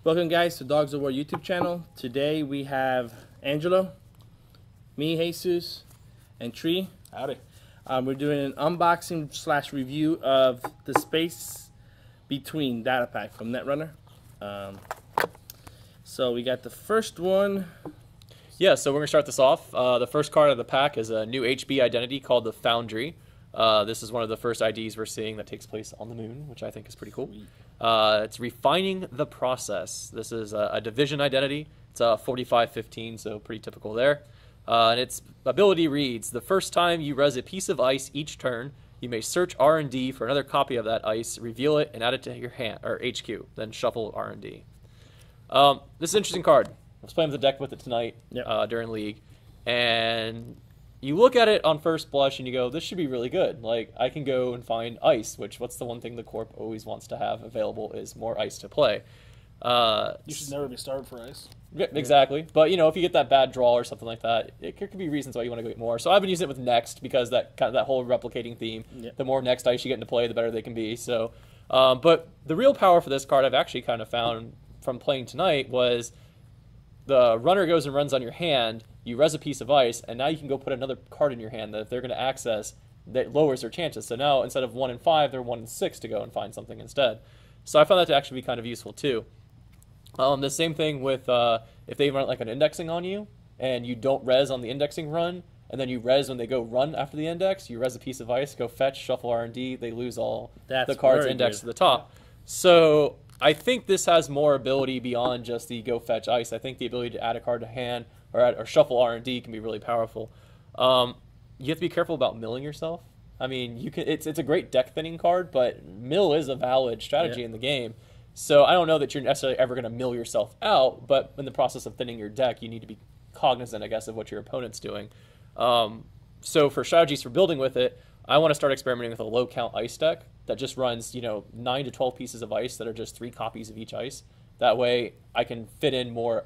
Welcome guys to Dogs of War YouTube channel. Today we have Angelo, me, Jesus, and Tree. Howdy. We're doing an unboxing / review of the Space Between data pack from Netrunner. So we got the first one. Yeah, so we're going to start this off. The first card of the pack is a new HB identity called the Foundry. This is one of the first IDs we're seeing that takes place on the moon, which I think is pretty cool. It's refining the process. This is a division identity. It's a 4515, so pretty typical there. And its ability reads, the first time you res a piece of ice each turn, you may search R&D for another copy of that ice, reveal it, and add it to your hand, or HQ, then shuffle R&D. This is an interesting card. I was playing with the deck with it tonight during League, and you look at it on first blush and you go, this should be really good. Like, I can go and find ice, which what's the one thing the Corp always wants to have available is more ice to play. You should never be starved for ice. Yeah, exactly. But, you know, if you get that bad draw or something like that, it could be reasons why you want to go get more. So I've been using it with Next because that whole replicating theme, the more Next ice you get into play, the better they can be. So, but the real power for this card I've actually kind of found from playing tonight was the runner goes and runs on your hand, you res a piece of ice, and now you can go put another card in your hand that if they're going to access, that lowers their chances. So now instead of 1 in 5, they're 1 in 6 to go and find something instead. So I found that to actually be kind of useful too. The same thing with if they run like an indexing on you, and you don't res on the indexing run, and then you res when they go run after the index, you res a piece of ice, go fetch, shuffle R&D, they lose all the cards indexed to the top. So I think this has more ability beyond just the go fetch ice. I think the ability to add a card to hand or shuffle R&D can be really powerful. You have to be careful about milling yourself. I mean, you can. It's a great deck thinning card, but mill is a valid strategy in the game. So I don't know that you're necessarily ever going to mill yourself out, but in the process of thinning your deck, you need to be cognizant, I guess, of what your opponent's doing. So for strategies for building with it, I want to start experimenting with a low count ice deck that just runs, 9 to 12 pieces of ice that are just 3 copies of each ice. That way, I can fit in more,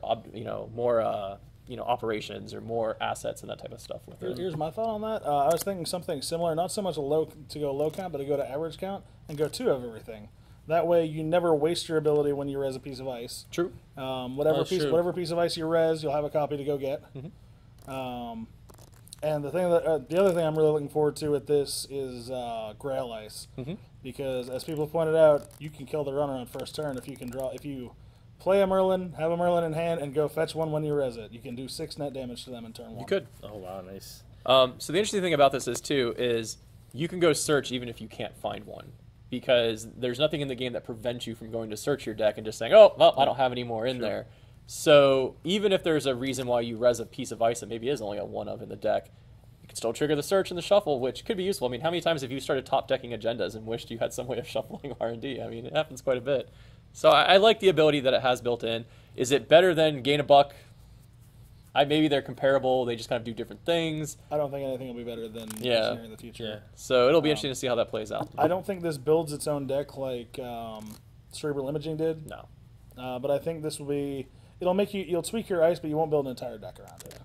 operations or more assets and that type of stuff with it. Here's my thought on that. I was thinking something similar, not so much to go low count, but to go to average count and go 2 of everything. That way, you never waste your ability when you res a piece of ice. True. Whatever piece of ice you res, you'll have a copy to go get. And the other thing I'm really looking forward to with this is Grail Ice, because as people have pointed out, you can kill the runner on first turn if you play a Merlin, have a Merlin in hand, and go fetch one when you res it. You can do 6 net damage to them in turn 1. You could. Oh wow, nice. So the interesting thing about this is you can go search even if you can't find one, because there's nothing in the game that prevents you from going to search your deck and just saying, oh, well, I don't have any more in there. So even if there's a reason why you res a piece of ice that maybe is only a 1 of in the deck, you can still trigger the search and the shuffle, which could be useful. I mean, how many times have you started top decking agendas and wished you had some way of shuffling R&D? I mean, it happens quite a bit. So I like the ability that it has built in. Is it better than Gain a Buck? Maybe they're comparable. They just kind of do different things. I don't think anything will be better than Engineering in the future. Yeah. So it'll be interesting to see how that plays out. I don't think this builds its own deck like Cerebral Imaging did. No. But I think this will be... You'll tweak your ice, but you won't build an entire deck around it.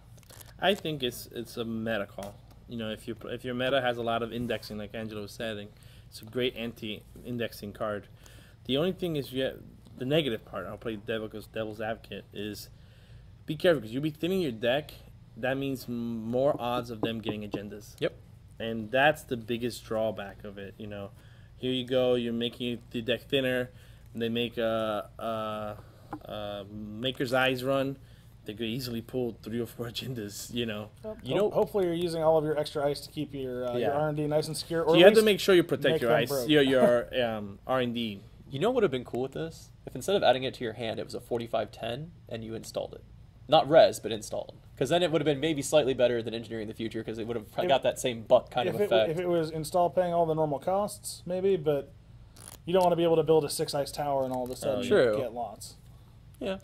I think it's a meta call. If your meta has a lot of indexing, like Angelo was saying, it's a great anti-indexing card. The only thing is, the negative part, I'll play devil's advocate, is be careful, because you'll be thinning your deck. That means more odds of them getting agendas. Yep. And that's the biggest drawback of it. Here you go, you're making the deck thinner, and they make a Maker's Eyes run. They could easily pull 3 or 4 agendas, Hopefully you're using all of your extra ice to keep your R&D nice and secure. Or so you have to make sure you protect your ice, your R&D. You know what would have been cool with this? If instead of adding it to your hand, it was a 4510 and you installed it. Not res, but installed. Because then it would have been maybe slightly better than Engineering in the future, because it would have got that same buck kind of effect. If it was install paying all the normal costs, maybe, but you don't want to be able to build a 6 ice tower and all of a sudden you get lots. Yeah.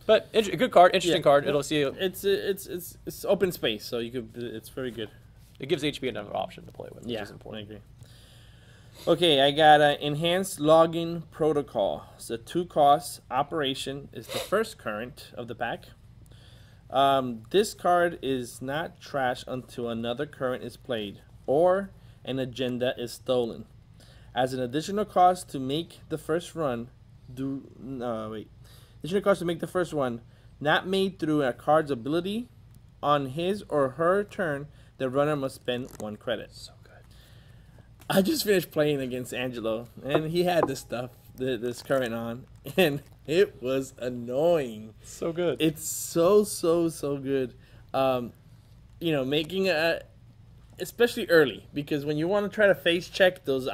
But a good card, interesting card. It'll see. It's open space, so you could. It's very good. It gives HP another option to play with, which is important. I agree. Okay, I got an Enhanced Login Protocol. It's a 2-cost operation. It's the first current of the pack. This card is not trash until another current is played or an agenda is stolen. As an additional cost to make the first run, Additional cards to make the first one. Not made through a card's ability. On his or her turn, the runner must spend 1 credit. So good. I just finished playing against Angelo, and he had this stuff, this current on, and it was annoying. So good. It's so good. You know, making especially early, because when you want to try to face check those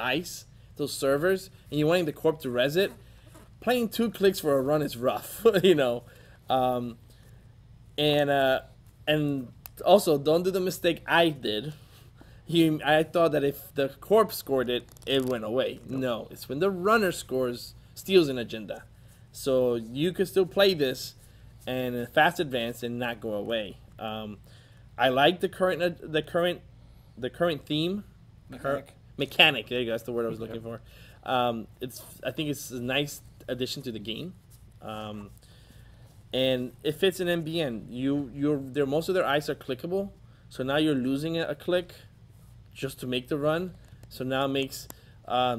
servers, and you're wanting the corp to res it, playing 2 clicks for a run is rough, you know. And also, don't do the mistake I did. I thought that if the corp scored it, it went away. No, it's when the runner steals an agenda. So you can still play this and fast advance and not go away. I like the current theme. Mechanic. There you go. That's the word I was looking for. I think it's a nice addition to the game. And it fits in NBN. Most of their ice are clickable, so now you're losing a click just to make the run. So now it makes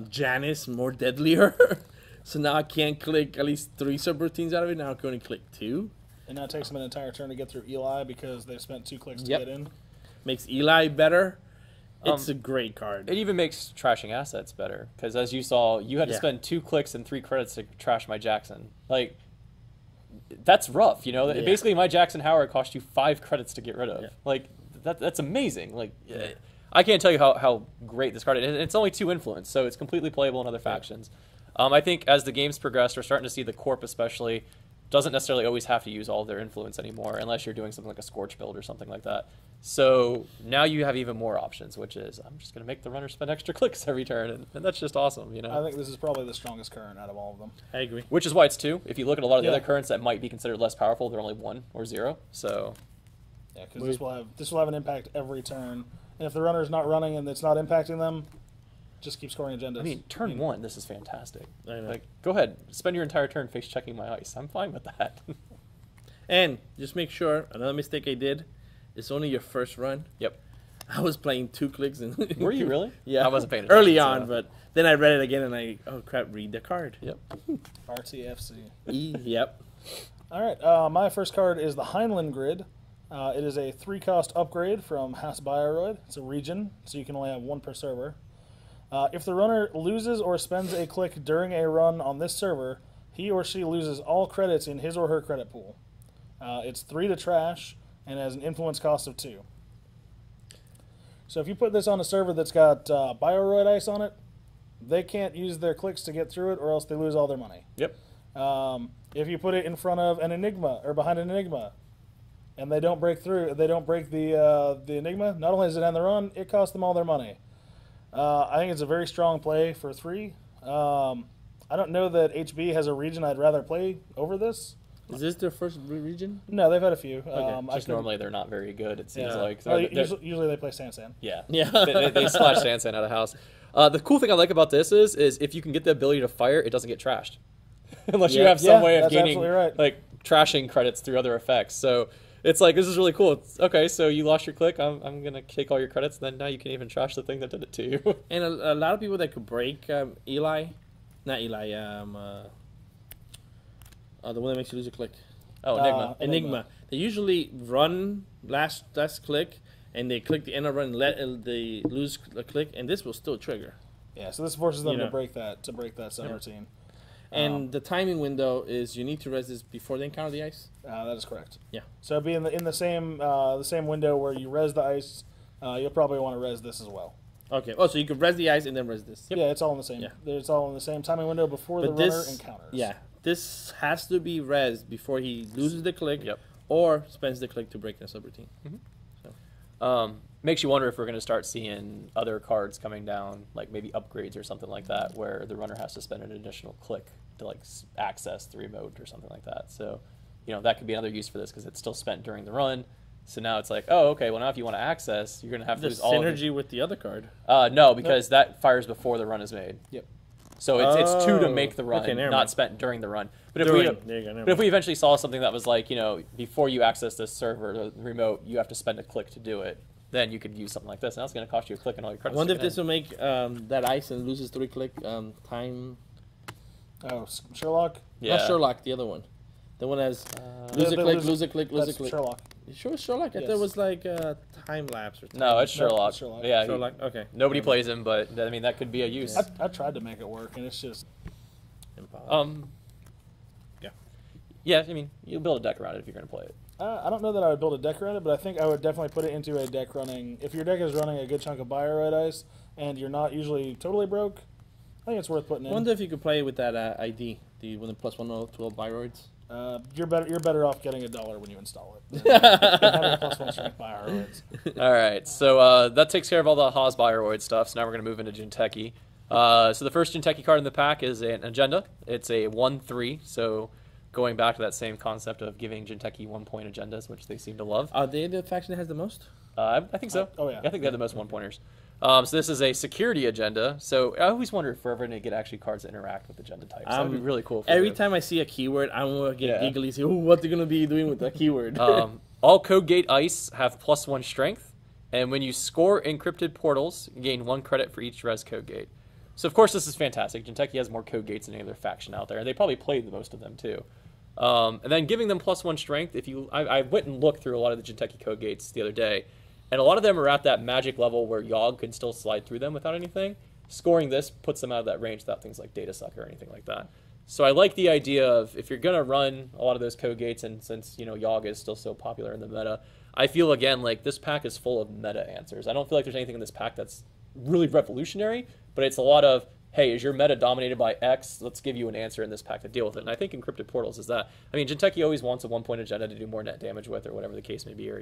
Janice more deadlier. So now I can't click at least 3 subroutines out of it. Now I can only click 2. And now it takes them an entire turn to get through Eli because they've spent 2 clicks to get in. Makes Eli better. It's a great card. It even makes trashing assets better because, as you saw, you had to spend 2 clicks and 3 credits to trash my Jackson. Like, that's rough, you know. Yeah. Basically, my Jackson Howard cost you 5 credits to get rid of. Yeah. Like, that's amazing. Like, I can't tell you how great this card is. And it's only 2 influence, so it's completely playable in other factions. I think as the games progress, we're starting to see the Corp especially doesn't necessarily always have to use all of their influence anymore unless you're doing something like a Scorch build or something like that. So now you have even more options, which is I'm just going to make the runner spend extra clicks every turn, and that's just awesome, you know. I think this is probably the strongest current out of all of them. I agree. Which is why it's 2. If you look at a lot of the other currents that might be considered less powerful, they're only 1 or 0. So yeah, because this will have an impact every turn, and if the runner's not running and it's not impacting them, just keep scoring agendas. I mean, turn 1, this is fantastic. I know. Like, go ahead, spend your entire turn face checking my ice. I'm fine with that. And just make sure, another mistake I did, it's only your first run. Yep. I was playing 2 clicks. And were you really? Yeah. I wasn't paying attention. Early on, but then I read it again and oh crap, read the card. Yep. RTFC. Yep. All right, my first card is the Heinlein Grid. It is a 3-cost upgrade from House Bioroid. It's a region, so you can only have 1 per server. If the runner loses or spends a click during a run on this server, he or she loses all credits in his or her credit pool. It's 3 to trash and has an influence cost of 2. So if you put this on a server that's got Bioroid ice on it, they can't use their clicks to get through it, or else they lose all their money. Yep. If you put it in front of an Enigma or behind an Enigma, and they don't break through, they don't break the Enigma, not only does it end the run, it costs them all their money. I think it's a very strong play for 3. I don't know that HB has a region I'd rather play over this. Is this their first region? No, they've had a few. Okay. Just normally they're not very good, it seems like. Well, usually they play Sansan. Yeah. Yeah. they splash Sansan out of house. The cool thing I like about this is if you can get the ability to fire, it doesn't get trashed. Unless you have some way of gaining like trashing credits through other effects. So it's like, this is really cool. It's, okay, so you lost your click. I'm going to take all your credits, then now you can even trash the thing that did it to you. And a lot of people that could break Eli, not Eli, the one that makes you lose a click. Oh, Enigma. They usually run last click, and they click the end of run, and they lose a click, and this will still trigger. Yeah, so this forces them to break that subroutine. And the timing window is you need to res this before they encounter the ice. That is correct. Yeah. So be in the same window where you res the ice, you'll probably want to res this as well. Okay. Oh, so you could res the ice and then res this. Yep. Yeah, it's all in the same. Yeah. It's all in the same timing window before the runner encounters. Yeah. This has to be res before he loses the click or spends the click to break the subroutine. Mm-hmm. So. Makes you wonder if we're going to start seeing other cards coming down, like maybe upgrades or something like that, where the runner has to spend an additional click to like access the remote or something like that. So, you know, that could be another use for this because it's still spent during the run. So now it's like, oh, okay, well now if you want to access, you're going to have to lose all of synergy with the other card. No, because that fires before the run is made. Yep. So it's 2 to make the run, not spent during the run. But if we eventually saw something that was like, you know, before you access this server, the remote, you have to spend a click to do it, then you could use something like this. Now it's going to cost you a click and all your credits. I wonder if this will make that ice and loses 3 click time. Oh, Sherlock? Yeah. Not Sherlock, the other one. The one that has lose a click, lose a click, lose a That's click. Sherlock. You sure it's Sherlock? I thought it was like time lapse or something. No, it's Sherlock. it's Sherlock. Yeah, Sherlock. Okay. nobody plays him, but I mean that could be a use. I tried to make it work, and it's just Impossible. Yeah, I mean you'll build a deck around it if you're going to play it. I don't know that I would build a deck around it, but I think I would definitely put it into a deck running. If your deck is running a good chunk of Bioroid Ice and you're not usually totally broke, I think it's worth putting I in. wonder if you could play with that ID, the with the +1 12 Bioroids. You're better off getting $1 when you install it. Than having +1 strength Bioroids. All right, so that takes care of all the Haas Bioroid stuff. So now we're going to move into Jinteki. So the first Jinteki card in the pack is an agenda. It's a 1/3, so going back to that same concept of giving Jinteki 1-point agendas, which they seem to love. Are they the faction that has the most? I think so. Oh, yeah. I think they have the most 1-pointers. So this is a security agenda. So I always wonder if we're ever going to get actually cards that interact with agenda types. That would be really cool. Every time I see a keyword, I'm going to get giggly. Say, oh, what they're going to be doing with that keyword. All Code Gate Ice have +1 strength. And when you score Encrypted Portals, you gain 1 credit for each Res Code Gate. So of course this is fantastic. Jinteki has more Code Gates than any other faction out there. And they probably played the most of them too. And then giving them +1 strength. I went and looked through a lot of the Jinteki Code Gates the other day. And a lot of them are at that magic level where Yogg can still slide through them without anything. Scoring this puts them out of that range without things like Data Suck or anything like that. So I like the idea of if you're going to run a lot of those code gates, and since Yogg is still so popular in the meta, I feel again like this pack is full of meta answers. I don't feel like there's anything in this pack that's really revolutionary, but it's a lot of, hey, is your meta dominated by X? Let's give you an answer in this pack to deal with it. And I think Encrypted Portals is that. I mean, Jinteki always wants a 1-point agenda to do more net damage with, or whatever the case may be, or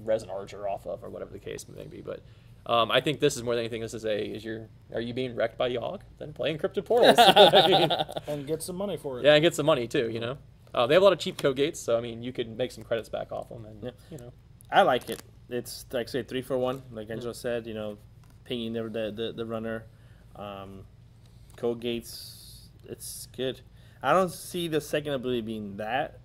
Resin Archer off of, or whatever the case may be. But I think this is more than anything. This is are you being wrecked by Yogg? Then play Encrypted Portals. I mean, and get some money for it. Yeah, and get some money too. They have a lot of cheap code gates, so I mean, you could make some credits back off them, and I like it. It's like say 3 for 1, like Angelo said. Pinging the runner. Code gates, it's good. I don't see the second ability being that.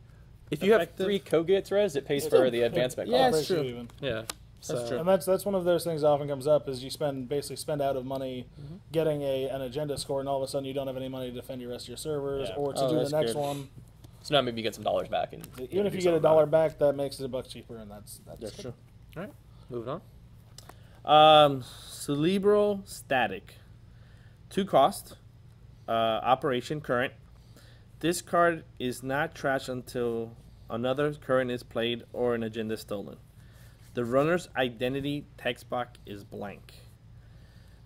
If you effective. have 3 code gates, Res, it pays for the advancement Yeah, cost. that's true. Yeah, That's true. And that's one of those things that often comes up is you basically spend out of money getting an agenda score, and all of a sudden you don't have any money to defend your rest of your servers or to do the next one. So now maybe you get some dollars back, and even if you get $1 back, that makes it $1 cheaper, and that's true. All right, moving on. Cerebral Static, 2 cost. Operation current. This card is not trash until another current is played or an agenda stolen. The runner's identity text box is blank.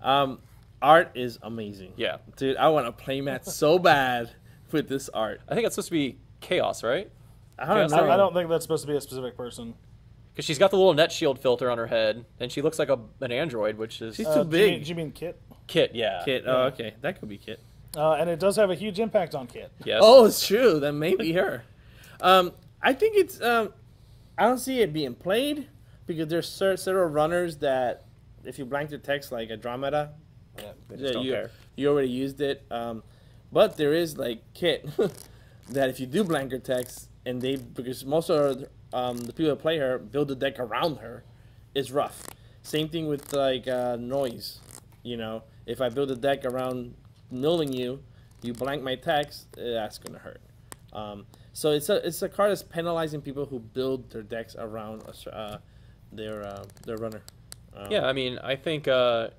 Art is amazing. Yeah, dude, I want to play mat so bad with this art. I think that's supposed to be Chaos, right? I don't know. I don't think that's supposed to be a specific person. Because she's got the little net shield filter on her head, and she looks like an android, which is... She's too big. Do you mean Kit? Kit, yeah. Kit, oh, okay. That could be Kit. And it does have a huge impact on Kit. Yes. Oh, it's true. That may be her. I think it's... I don't see it being played, because there's several runners that, if you blank the text like Andromeda, they just don't care. You already used it. But there is, like, Kit, that if you do blank her text, and because most of the people that play her build the deck around her, is rough. Same thing with, like, Noise. If I build a deck around milling you, you blank my text, that's going to hurt. So it's a card that's penalizing people who build their decks around their runner. Yeah, I mean, I think Ian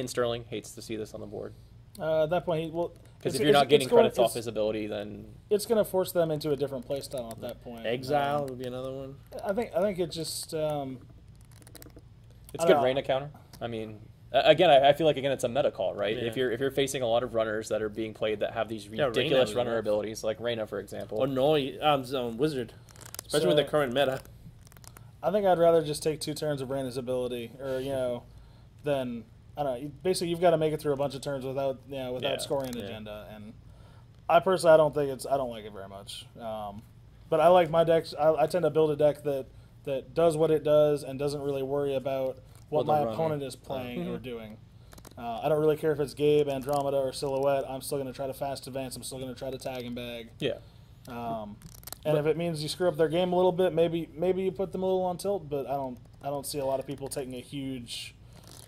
Sterling hates to see this on the board. At that point, because if you're not getting credits off his ability, then it's going to force them into a different playstyle at that point. Exile would be another one. I think it just it's good Reina counter. I mean, again, I feel like it's a meta call, right? Yeah. If you're facing a lot of runners that are being played that have these ridiculous runner abilities, like Reina, for example, or Wizard, especially with the current meta. I think I'd rather just take 2 turns of Reina's ability, or than. I don't know. Basically, you've got to make it through a bunch of turns without scoring an agenda. And I personally, I don't like it very much. But I like my decks. I tend to build a deck that does what it does and doesn't really worry about what my opponent is playing or doing. I don't really care if it's Gabe, Andromeda, or Silhouette. I'm still going to try to fast advance. I'm still going to try to tag and bag. Yeah. And if it means you screw up their game a little bit, maybe you put them a little on tilt. But I don't see a lot of people taking a huge.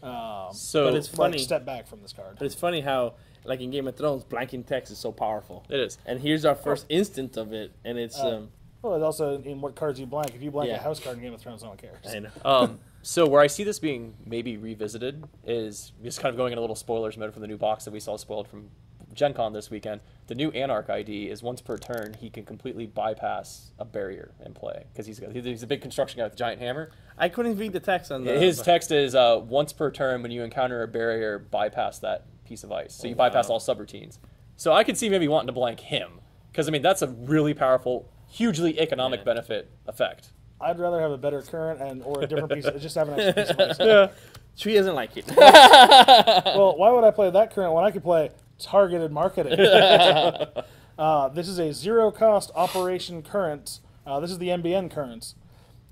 But it's funny. Step back from this card. But it's funny how like in Game of Thrones, blanking text is so powerful. It is. And here's our first instance of it, and it's well, it's also in what cards you blank. If you blank Yeah. a house card in Game of Thrones, no one cares. I know. So where I see this being maybe revisited is just kind of going in a little spoilers mode from the new box that we saw spoiled from Gen Con this weekend. The new Anarch ID is once per turn he can completely bypass a barrier in play because he's a big construction guy with a giant hammer. I couldn't read the text on the. His text is once per turn when you encounter a barrier, bypass that piece of ice. So you bypass all subroutines. So I could see maybe wanting to blank him because I mean that's a really powerful, hugely economic benefit effect. I'd rather have a better current or a different piece. Just have an extra piece of ice. Yeah. Tree doesn't like it. Well, why would I play that current when I could play targeted marketing? This is a zero-cost operation current. This is the MBN currents.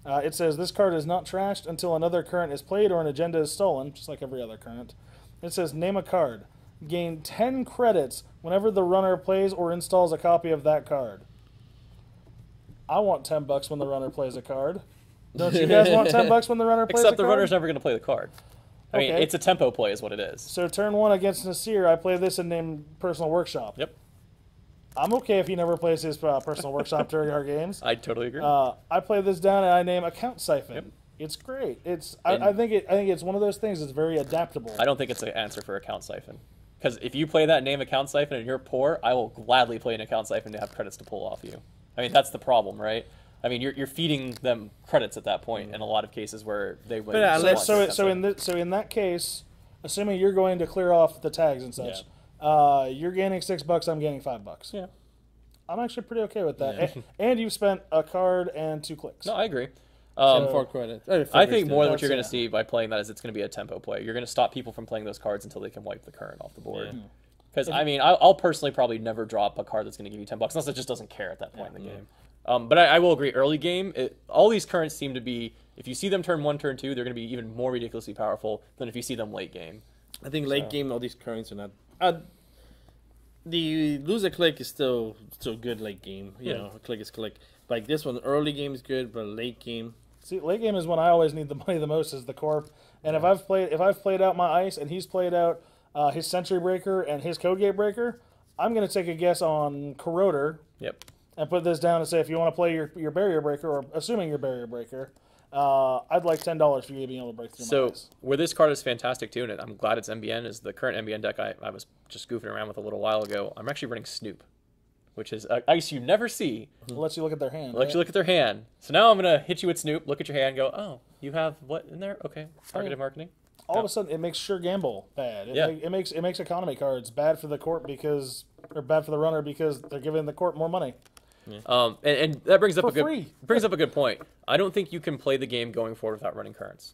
It says this card is not trashed until another current is played or an agenda is stolen, just like every other current. It says name a card. Gain 10 credits whenever the runner plays or installs a copy of that card. I want $10 when the runner plays a card. Don't you guys want $10 when the runner plays a card? Except the runner's never going to play the card. I mean, it's a tempo play is what it is. So turn 1 against Nasir, I play this and name Personal Workshop. Yep. I'm okay if he never plays his Personal Workshop during our games. I totally agree. I play this down and I name Account Siphon. Yep. It's great. I think it's one of those things that's very adaptable. I don't think it's an answer for Account Siphon. Because if you play that name Account Siphon and you're poor, I will gladly play an Account Siphon to have credits to pull off you. I mean, that's the problem, right? I mean, you're feeding them credits at that point in a lot of cases where they win. So in that case, assuming you're going to clear off the tags and such, you're gaining $6. I'm gaining $5. Yeah, I'm actually pretty okay with that. And you've spent a card and 2 clicks. no, I agree. 4 credits. I think more than what you're going to see by playing that is it's going to be a tempo play. You're going to stop people from playing those cards until they can wipe the current off the board. Because I mean, I'll personally probably never drop a card that's going to give you $10 unless it just doesn't care at that point in the game. But I will agree, early game, all these currents seem to be, if you see them turn 1, turn 2, they're going to be even more ridiculously powerful than if you see them late game. I think late game, all these currents are not. The lose a click is still good late game. You know, a click is click. Like this one, early game is good, but late game. See, late game is when I always need the money the most is the corp. And if I've played out my ice and he's played out his Sentry Breaker and his Code Gate Breaker, I'm going to take a guess on Corroder. Yep. And put this down and say if you want to play your Barrier Breaker, or assuming your Barrier Breaker, I'd like $10 for you being able to break through my ice. Where this card is fantastic too, and I'm glad it's MBN, is the current MBN deck I was just goofing around with a little while ago. I'm actually running Snoop, which is ice you never see. It lets you look at their hand. It lets you look at their hand. So now I'm going to hit you with Snoop, look at your hand, and go, oh, you have what in there? Okay, targeted marketing. All of a sudden, it makes Sure Gamble bad. It makes economy cards bad for the corp or bad for the runner because they're giving the corp more money. Yeah. And that brings up brings up a good point. I don't think you can play the game going forward without running currents,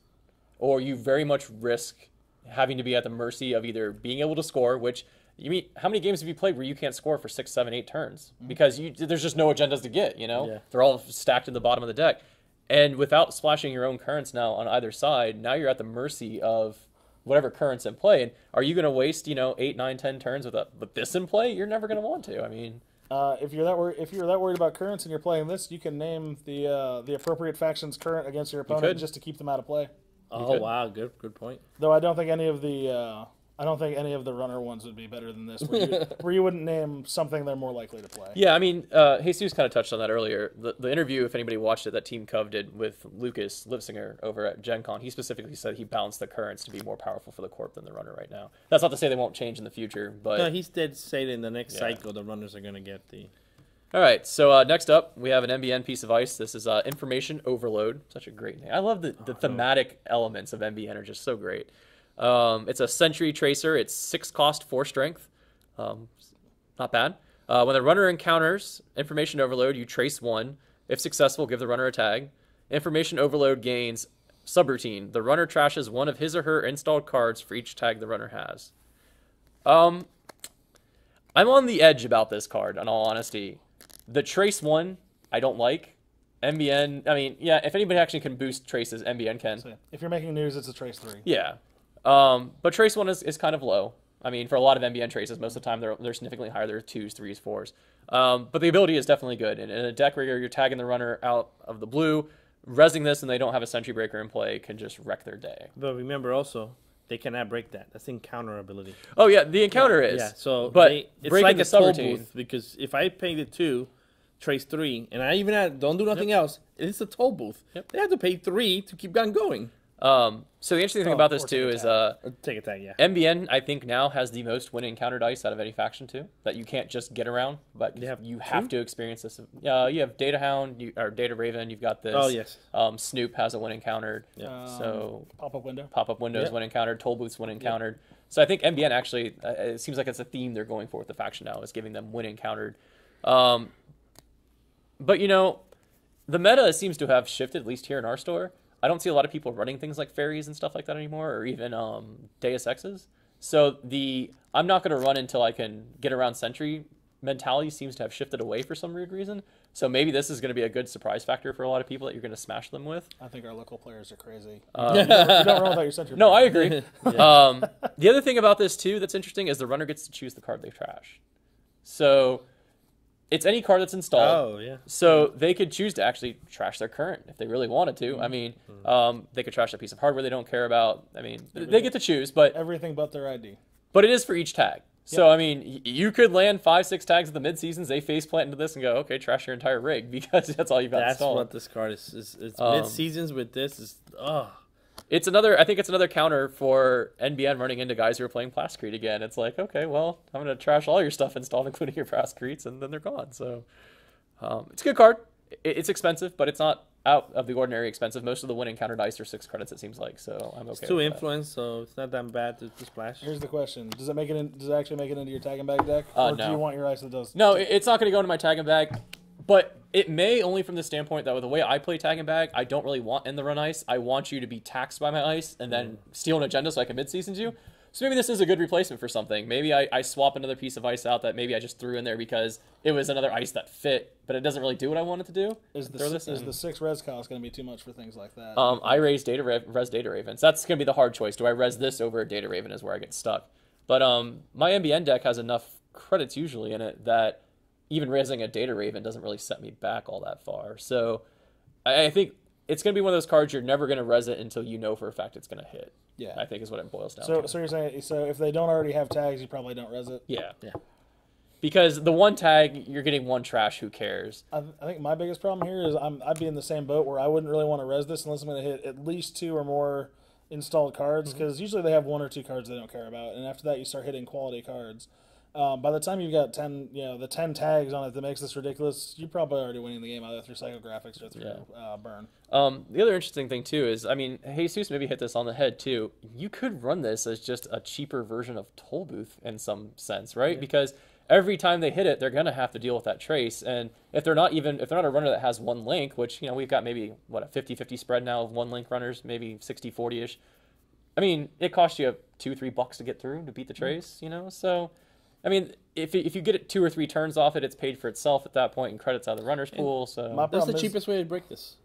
or you very much risk having to be at the mercy of either being able to score, which you mean how many games have you played where you can't score for 6, 7, 8 turns because there's just no agendas to get. You know, they're all stacked in the bottom of the deck, and without splashing your own currents now on either side, now you're at the mercy of whatever currents in play. And are you going to waste 8, 9, 10 turns with this in play? You're never going to want to. I mean. If you're that worried about currents and you're playing this, you can name the appropriate faction's current against your opponent just to keep them out of play. Oh wow, good point. Though I don't think any of the runner ones would be better than this, where you wouldn't name something they're more likely to play. Yeah, I mean, Jesus kind of touched on that earlier. The interview, if anybody watched it, that Team Cov did with Lucas Lipsinger over at Gen Con, he specifically said he balanced the currents to be more powerful for the corp than the runner right now. That's not to say they won't change in the future, but no, he did say that in the next cycle the runners are going to get the. All right, so next up, we have an MBN piece of ice. This is Information Overload. Such a great name. I love the thematic elements of MBN are just so great. It's a Sentry Tracer. It's 6 cost, 4 strength. Not bad. When the runner encounters Information Overload, you trace 1. If successful, give the runner a tag. Information Overload gains subroutine. The runner trashes one of his or her installed cards for each tag the runner has. I'm on the edge about this card, in all honesty. The trace 1, I don't like. MBN, I mean, yeah, if anybody actually can boost traces, MBN can. So if you're making news, it's a trace 3. Yeah. But trace 1 is kind of low. I mean, for a lot of MBN traces, most of the time they're significantly higher. They're 2s, 3s, 4s. But the ability is definitely good. And in a deck where you're tagging the runner out of the blue, resing this and they don't have a Sentry Breaker in play can just wreck their day. But remember also, they cannot break that. That's encounter ability. Oh yeah, the encounter is. Yeah, so but it's breaking like the a toll subroutine. booth, because if I pay the 2, trace 3, and I even don't do nothing else, it's a toll booth. Yep. They have to pay 3 to keep on going. So the interesting thing about this too is Take a tag, yeah. MBN I think now has the most win encounter dice out of any faction too, that you can't just get around, but you have to experience this. You have Data Hound, or Data Raven. You've got this. Oh yes. Snoop has a win encountered. Yeah. So pop-up window. Pop-up windows win encountered. Toll booths win encountered. So I think MBN actually it seems like it's a theme they're going for with the faction now, is giving them win encountered. But the meta seems to have shifted, at least here in our store. I don't see a lot of people running things like fairies and stuff like that anymore, or even Deus Exes. So I'm not going to run until I can get around sentry mentality seems to have shifted away for some weird reason. So maybe this is going to be a good surprise factor for a lot of people that you're going to smash them with. I think our local players are crazy. You don't run without your sentry. No, I agree. The other thing about this too that's interesting is the runner gets to choose the card they trash. So it's any card that's installed. Oh, yeah. So they could choose to actually trash their current if they really wanted to. I mean, they could trash a piece of hardware they don't care about. I mean, they get to choose, but Everything but their ID. it is for each tag. So, I mean, you could land 5-6 tags at the mid-seasons, they faceplant into this and go, okay, trash your entire rig, because that's all you've got installed. That's what this card is. It's mid-seasons with this. I think it's another counter for NBN running into guys who are playing Plascrete again. It's like, okay, well, I'm going to trash all your stuff installed, including your Plascretes, and then they're gone. So it's a good card. It's expensive, but it's not out of the ordinary expensive. Most of the winning counter dice are 6 credits, it seems like, so I'm okay. It's 2 influence, so it's not that bad to splash. Here's the question: Does it actually make it into your tag and bag deck, or do you want your ice that does? No, it's not going to go into my tag and bag, but it may, only from the standpoint that with the way I play tag and bag, I don't really want in the run ice. I want you to be taxed by my ice and then steal an agenda so I can mid-seasons you. So maybe this is a good replacement for something. Maybe I swap another piece of ice out that maybe I just threw in there because it was another ice that fit, but it doesn't really do what I want it to do. Is the 6 res cost going to be too much for things like that? I res Data Ravens. That's going to be the hard choice. Do I res this over a Data Raven is where I get stuck. But my MBN deck has enough credits usually in it that even resing a Data Raven doesn't really set me back all that far. So I think it's going to be one of those cards you're never going to res it until you know for a fact it's going to hit. Yeah, I think is what it boils down to. So you're saying, if they don't already have tags, you probably don't res it? Yeah. Because the one tag, you're getting one trash, who cares? I think my biggest problem here is I'd be in the same boat where I wouldn't really want to res this unless I'm going to hit at least 2 or more installed cards, because usually they have 1 or 2 cards they don't care about, and after that you start hitting quality cards. By the time you've got 10, the 10 tags on it that makes this ridiculous, you're probably already winning the game either through psychographics or through burn. The other interesting thing too is, I mean, Jesus maybe hit this on the head too. You could run this as just a cheaper version of Toll Booth in some sense, right? Yeah. Because every time they hit it, they're going to have to deal with that trace, and if they're not a runner that has 1 link, which we've got maybe a 50-50 spread now of 1 link runners, maybe 60-40ish. I mean, it costs you $2-3 to get through to beat the trace, so. I mean, if you get it 2 or 3 turns off it, it's paid for itself at that point and credits out of the runner's pool. So that's the cheapest way to break this.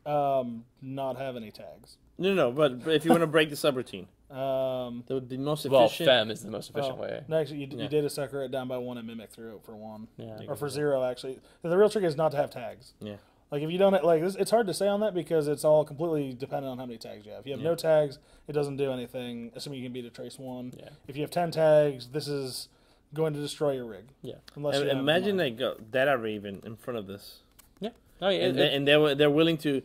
Not have any tags. No, but if you want to break the subroutine, the most efficient. Well, FEM is the most efficient way. No, actually, you data sucker it down by 1 and mimic through it for 1, or for that. 0. Actually, the real trick is not to have tags. Yeah. Like if you don't it's hard to say on that because it's all completely dependent on how many tags you have. If you have no tags, it doesn't do anything. Assuming you can beat a trace 1. Yeah. If you have 10 tags, this is going to destroy your rig. Yeah. Unless you imagine they go Data Raven in front of this. Yeah. And they're willing to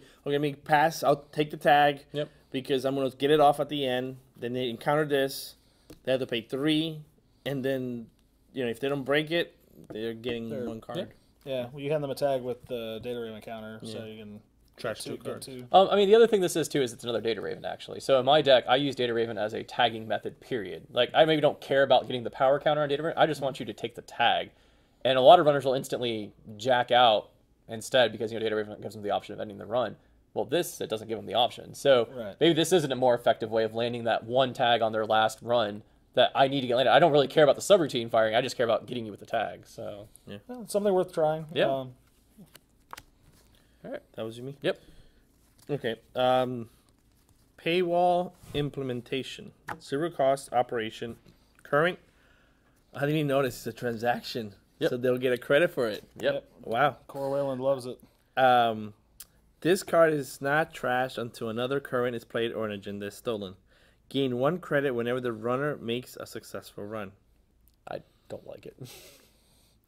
pass. I'll take the tag. Yep. Because I'm gonna get it off at the end. Then they encounter this. They have to pay 3, and then if they don't break it, they're getting 1 card. Yeah. Well, you hand them a tag with the Data Raven counter, so you can trash 2 cards. I mean, the other thing this is too is it's another Data Raven actually. So in my deck, I use Data Raven as a tagging method. Period. Like I maybe don't care about getting the power counter on Data Raven. I just want you to take the tag, and a lot of runners will instantly jack out instead because Data Raven gives them the option of ending the run. Well, it doesn't give them the option. So maybe this isn't a more effective way of landing that 1 tag on their last run that I need to get landed. I don't really care about the subroutine firing. I just care about getting you with the tag. So well, it's something worth trying. Yeah. All right, that was you, me. Yep. Okay. Paywall implementation, 0 cost operation, current. I didn't even notice it's a transaction, so they'll get a credit for it. Yep. Wow. Core Wayland loves it. This card is not trashed until another current is played or an agenda is stolen. Gain 1 credit whenever the runner makes a successful run. I don't like it.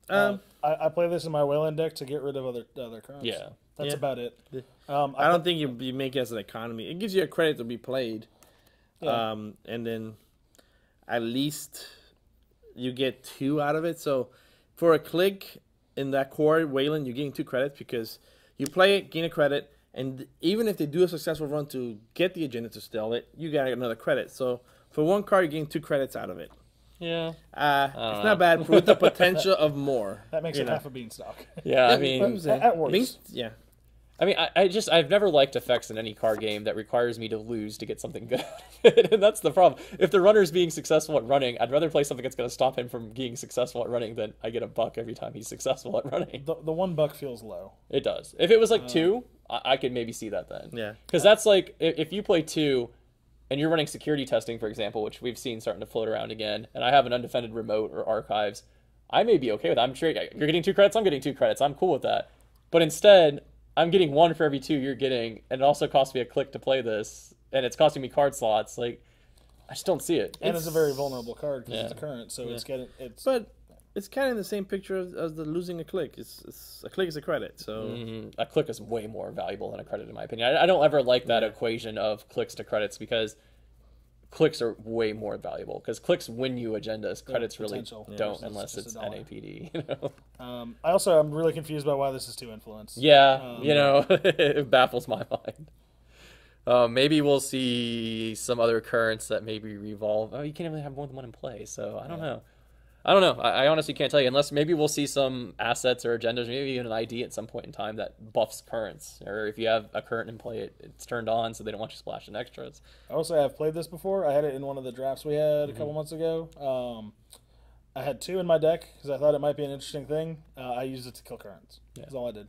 I play this in my Wayland deck to get rid of other cards. Yeah. That's about it. I don't think you make it as an economy. It gives you a credit to be played. Yeah. And then at least you get 2 out of it. So for a click in that core Wayland, you're getting 2 credits because you play it, gain a credit, and even if they do a successful run to get the agenda to steal it, you got another credit. So for 1 card, you're getting 2 credits out of it. Yeah. It's not bad with the potential of more. That makes it half a beanstalk. Yeah, I mean, that works. Yeah. I mean, I've never liked effects in any card game that requires me to lose to get something good. And that's the problem. If the runner's being successful at running, I'd rather play something that's going to stop him from being successful at running than I get a buck every time he's successful at running. The $1 feels low. It does. If it was like 2, I could maybe see that then. Yeah. Because that's like, if you play 2 and you're running security testing, for example, which we've seen starting to float around again, and I have an undefended remote or archives, I may be okay with that. I'm sure you're getting 2 credits, I'm getting 2 credits. I'm cool with that. But instead, I'm getting 1 for every 2 you're getting, and it also costs me a click to play this, and it's costing me card slots. Like, I just don't see it. And it's a very vulnerable card because Yeah. it's a current, so it's. But it's kind of the same picture as the losing a click. It's a click is a credit. So A click is way more valuable than a credit, in my opinion. I don't ever like that equation of clicks to credits because clicks are way more valuable. Because clicks win you agendas, credits really potential. don't Yeah, unless it's it's just a dollar. NAPD. You know? I'm really confused about why this is 2 influence. Yeah, it baffles my mind. Maybe we'll see some other occurrence that maybe revolve. Oh, you can't even have more than 1 in play, so I don't know. I honestly can't tell you, unless maybe we'll see some assets or agendas, maybe even an ID at some point in time that buffs currents. Or if you have a current in play, it's turned on so they don't want you splashing extras. I will say I've played this before. I had it in one of the drafts we had a couple months ago. I had 2 in my deck because I thought it might be an interesting thing. I used it to kill currents. That's all I did.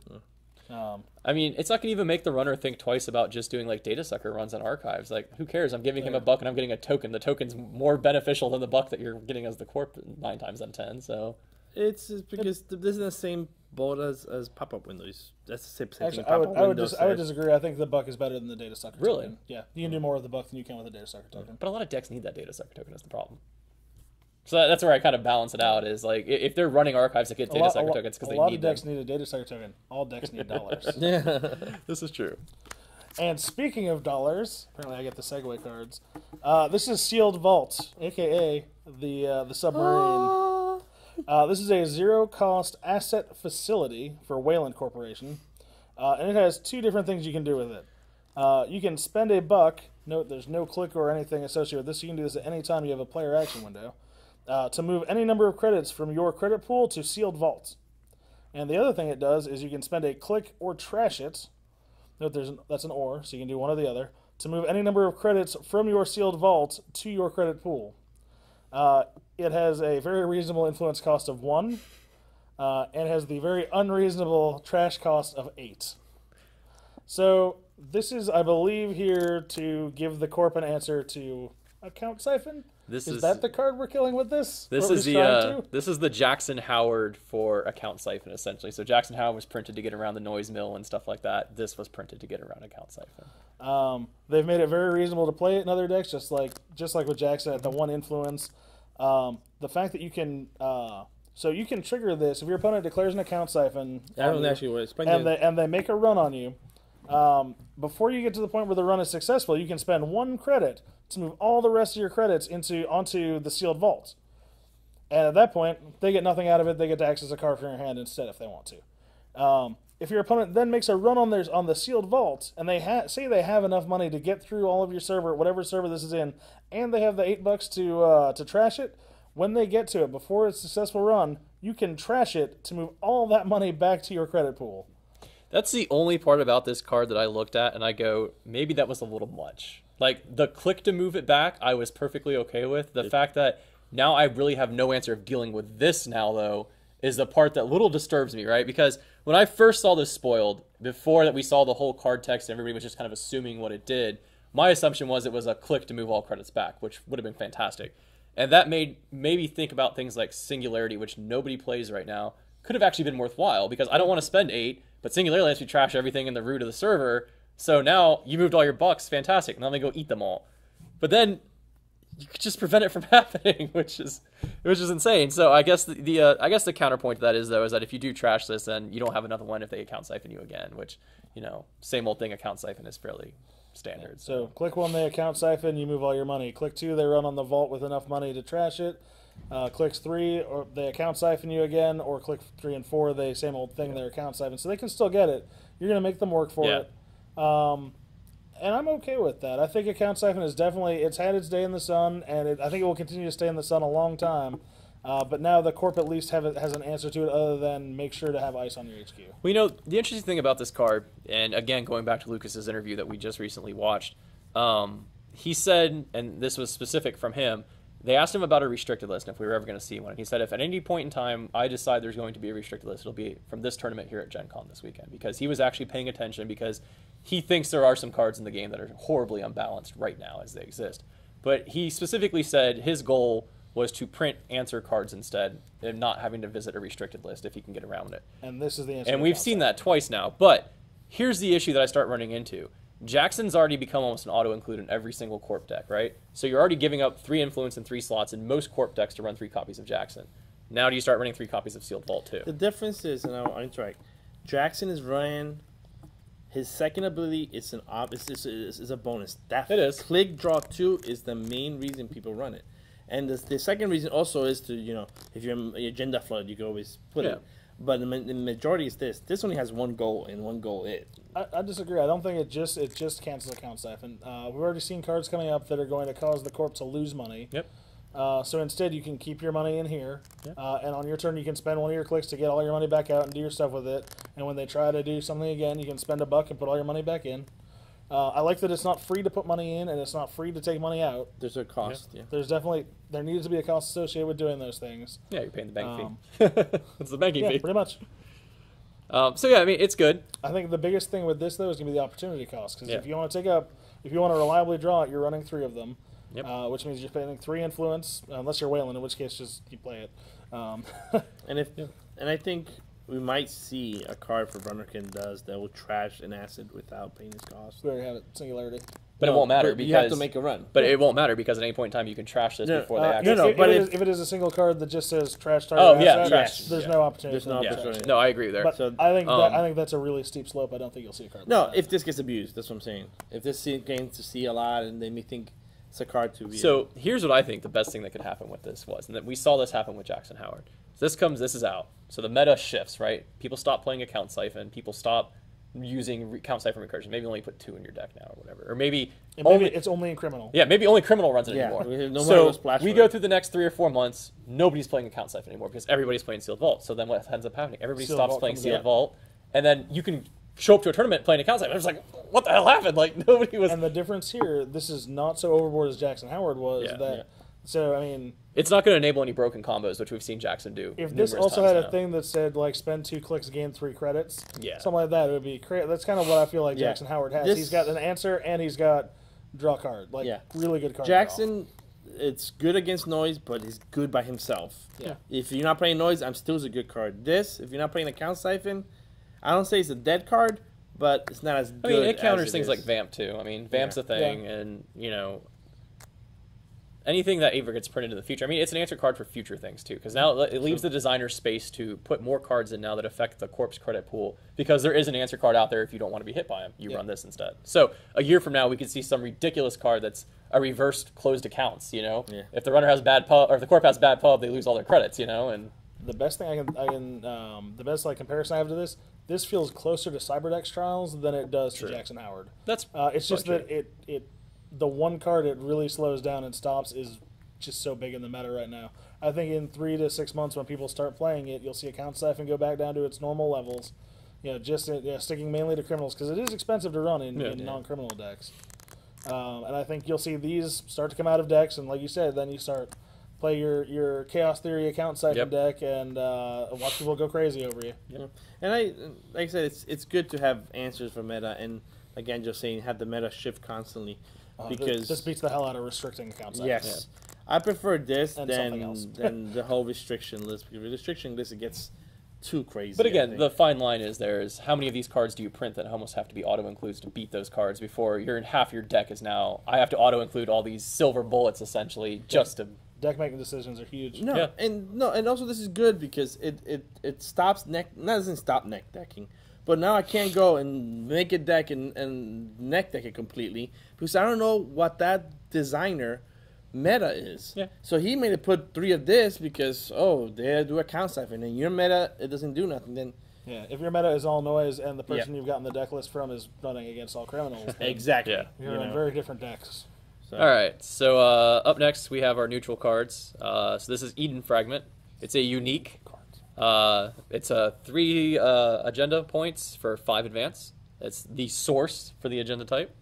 I mean, it's not going to even make the runner think twice about just doing like data sucker runs on archives. Like, who cares? I'm giving him a buck and I'm getting a token. The token's more beneficial than the buck that you're getting as the corp 9 times out of 10. So it's because this is the same boat as pop-up windows. That's the same Actually, thing. I would disagree. I think the buck is better than the data sucker Really? token. Yeah, you can do more with the buck than you can with the data sucker token. But a lot of decks need that data sucker token. Is the problem. So that's where I kind of balance it out. Is like if they're running archives that get data sucker tokens because they need them. A lot of decks need a data sucker token. All decks need dollars. This is true. And speaking of dollars, apparently I get the segue cards. This is Sealed Vault, aka the submarine. This is a 0-cost asset facility for Wayland Corporation, and it has 2 different things you can do with it. You can spend a buck. Note there's no click or anything associated with this. You can do this at any time you have a player action window. To move any number of credits from your credit pool to Sealed Vault. And the other thing it does is you can spend a click or trash it. Note that's an or, so you can do one or the other. To move any number of credits from your Sealed Vault to your credit pool. It has a very reasonable influence cost of 1, and has the very unreasonable trash cost of 8. So this is, I believe, here to give the corp an answer to Account Siphon. Is that the card we're killing with this? This is the Jackson Howard for Account Siphon, essentially. So Jackson Howard was printed to get around the noise mill and stuff like that. This was printed to get around Account Siphon. They've made it very reasonable to play it in other decks, just like with Jackson at the 1 influence. The fact that you can so you can trigger this if your opponent declares an Account Siphon. I don't actually work. And they make a run on you. Before you get to the point where the run is successful, you can spend 1 credit to move all the rest of your credits onto the Sealed Vault. And at that point, they get nothing out of it. They get to access a card from your hand instead if they want to. If your opponent then makes a run on the Sealed Vault, and they say they have enough money to get through all of your server, whatever server this is in, and they have the $8 to trash it, when they get to it, before it's a successful run, you can trash it to move all that money back to your credit pool. That's the only part about this card that I looked at, and I go, maybe that was a little much. Like, the click to move it back, I was perfectly okay with. The fact that now I really have no answer of dealing with this now, though, is the part that little disturbs me, right? Because when I first saw this spoiled, before that we saw the whole card text and everybody was just kind of assuming what it did, my assumption was it was a click to move all credits back, which would have been fantastic. And that made me think about things like Singularity, which nobody plays right now, could have actually been worthwhile, because I don't want to spend 8, but Singularity lets you trash everything in the root of the server. So now you moved all your bucks, fantastic. Now let me go eat them all. But then you could just prevent it from happening, which is insane. So I guess the counterpoint to that is that if you do trash this, then you don't have another one if they account siphon you again, which, same old thing, account siphon is fairly standard. So click 1, they account siphon, you move all your money. Click 2, they run on the vault with enough money to trash it. Clicks 3, or they account siphon you again, or click 3 and 4, they same old thing, they're account siphon. So they can still get it. You're going to make them work for it. And I'm okay with that. I think account siphon is definitely, it's had its day in the sun, and I think it will continue to stay in the sun a long time. But now the corp at least has an answer to it other than make sure to have ice on your HQ. Well, the interesting thing about this card, and again, going back to Lucas's interview that we just recently watched, he said, and this was specific from him, they asked him about a restricted list and if we were ever going to see one. And he said, if at any point in time I decide there's going to be a restricted list, it'll be from this tournament here at Gen Con this weekend. Because he was actually paying attention, because he thinks there are some cards in the game that are horribly unbalanced right now as they exist. But he specifically said his goal was to print answer cards instead and not having to visit a restricted list if he can get around it. And this is the answer. And we've seen that twice now. But here's the issue that I start running into. Jackson's already become almost an auto-include in every single Corp deck, right? So you're already giving up 3 influence and 3 slots in most Corp decks to run 3 copies of Jackson. Now do you start running 3 copies of Sealed Vault too? The difference is, and I'll interact, Jackson is running, his second ability is is a bonus. That it is. Click Draw 2 is the main reason people run it. And the second reason also is to, if you're agenda flood, you can always put it. But the majority is this. This only has one goal and one goal it. I disagree. I don't think it just cancels account siphon. We've already seen cards coming up that are going to cause the corp to lose money. Yep. So instead, you can keep your money in here, and on your turn, you can spend one of your clicks to get all your money back out and do your stuff with it. And when they try to do something again, you can spend a buck and put all your money back in. I like that it's not free to put money in and it's not free to take money out. There's a cost. Yeah. There needs to be a cost associated with doing those things. Yeah, you're paying the bank fee. It's the banking fee. Pretty much. So yeah, I mean, it's good. I think the biggest thing with this though is going to be the opportunity cost, because if you want to reliably draw it, you're running 3 of them, which means you're spending 3 influence, unless you're whaling, in which case just you play it. And I think we might see a card for Runnerkin that will trash an acid without paying its cost. We already have it, Singularity. But it won't matter because you have to make a run. But it won't matter because at any point in time you can trash this before they actually. If it is a single card that just says trash target, there's no opportunity. There's no opportunity. No, I agree there. But so, I think that's a really steep slope. I don't think you'll see a card. No, if this gets abused, that's what I'm saying. If this gains to see a lot, and they may think it's a card to be. So here's what I think the best thing that could happen with this was, and that we saw this happen with Jackson Howard. So this is out. So the meta shifts, right? People stop playing account siphon. People stop using account siphon recursion. Maybe only put 2 in your deck now or whatever. Or maybe it's only in criminal. Yeah, maybe only criminal runs it anymore. We go through the next 3 or 4 months, nobody's playing account siphon anymore because everybody's playing Sealed Vault. So then what ends up happening? Everybody stops playing Sealed Vault, and then you can show up to a tournament playing account siphon. It's like, what the hell happened? Like nobody was. And the difference here, this is not so overboard as Jackson Howard was. So I mean, it's not going to enable any broken combos, which we've seen Jackson do. If this also had a thing that said like spend 2 clicks, gain 3 credits, something like that, it would be great. That's kind of what I feel like Jackson Howard has. He's got an answer and he's got draw card, really good card. Jackson, it's good against noise, but he's good by himself. Yeah. If you're not playing noise, I'm still a good card. This, if you're not playing account siphon, I don't say it's a dead card, but it's not as good. I mean, it counters things like Vamp too. I mean, Vamp's a thing, and anything that ever gets printed in the future. I mean, it's an answer card for future things, too, because now it leaves the designer space to put more cards in now that affect the corpse credit pool, because there is an answer card out there if you don't want to be hit by them. You run this instead. So a year from now, we could see some ridiculous card that's a reversed closed accounts, If the runner has bad pub, or if the corp has bad pub, they lose all their credits, and... The best thing the best comparison I have to this feels closer to Cyberdex Trials than it does to Jackson Howard. That's it's just that the one card it really slows down and stops is just so big in the meta right now. I think in 3 to 6 months when people start playing it, you'll see account siphon go back down to its normal levels. Sticking mainly to criminals because it is expensive to run in non-criminal decks. And I think you'll see these start to come out of decks, and like you said, then you start play your Chaos Theory account siphon deck and watch people go crazy over you. Yep. And like I said, it's good to have answers for meta, and again, just saying have the meta shift constantly. Because this beats the hell out of restricting accounts. Yes, I prefer this than the whole restriction list. Because restriction list, it gets too crazy. But again, the fine line is how many of these cards do you print that almost have to be auto-includes to beat those cards before half your deck is now, I have to auto-include all these silver bullets, essentially, just to... Deck making decisions are huge. And also this is good because it stops doesn't stop neck decking. But now I can't go and make a deck and neck deck it completely because I don't know what that designer meta is. Yeah. So he made it put 3 of this because, they do a count siphon. And your meta, it doesn't do nothing. Then yeah, if your meta is all noise and the person you've gotten the deck list from is running against all criminals, exactly. Yeah. You're in very different decks. So. All right, so up next we have our neutral cards. So this is Eden Fragment. It's a unique. It's 3 agenda points for 5 advance. It's the source for the agenda type.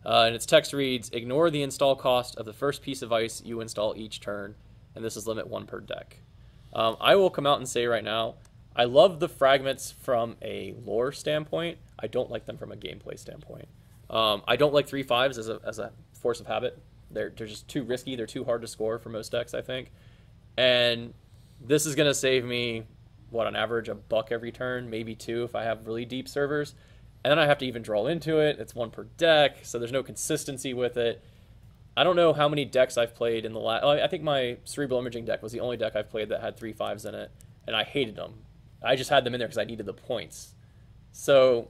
And its text reads, ignore the install cost of the first piece of ice you install each turn. And this is limit 1 per deck. I will come out and say right now, I love the fragments from a lore standpoint. I don't like them from a gameplay standpoint. I don't like 3/5s as a force of habit. They're just too risky. They're too hard to score for most decks, I think. And this is going to save me, on average, $1 every turn, maybe 2 if I have really deep servers. And then I have to even draw into it. It's 1 per deck, so there's no consistency with it. I don't know how many decks I've played in the last... I think my Cerebral Imaging deck was the only deck I've played that had 3/5s in it, and I hated them. I just had them in there because I needed the points. So,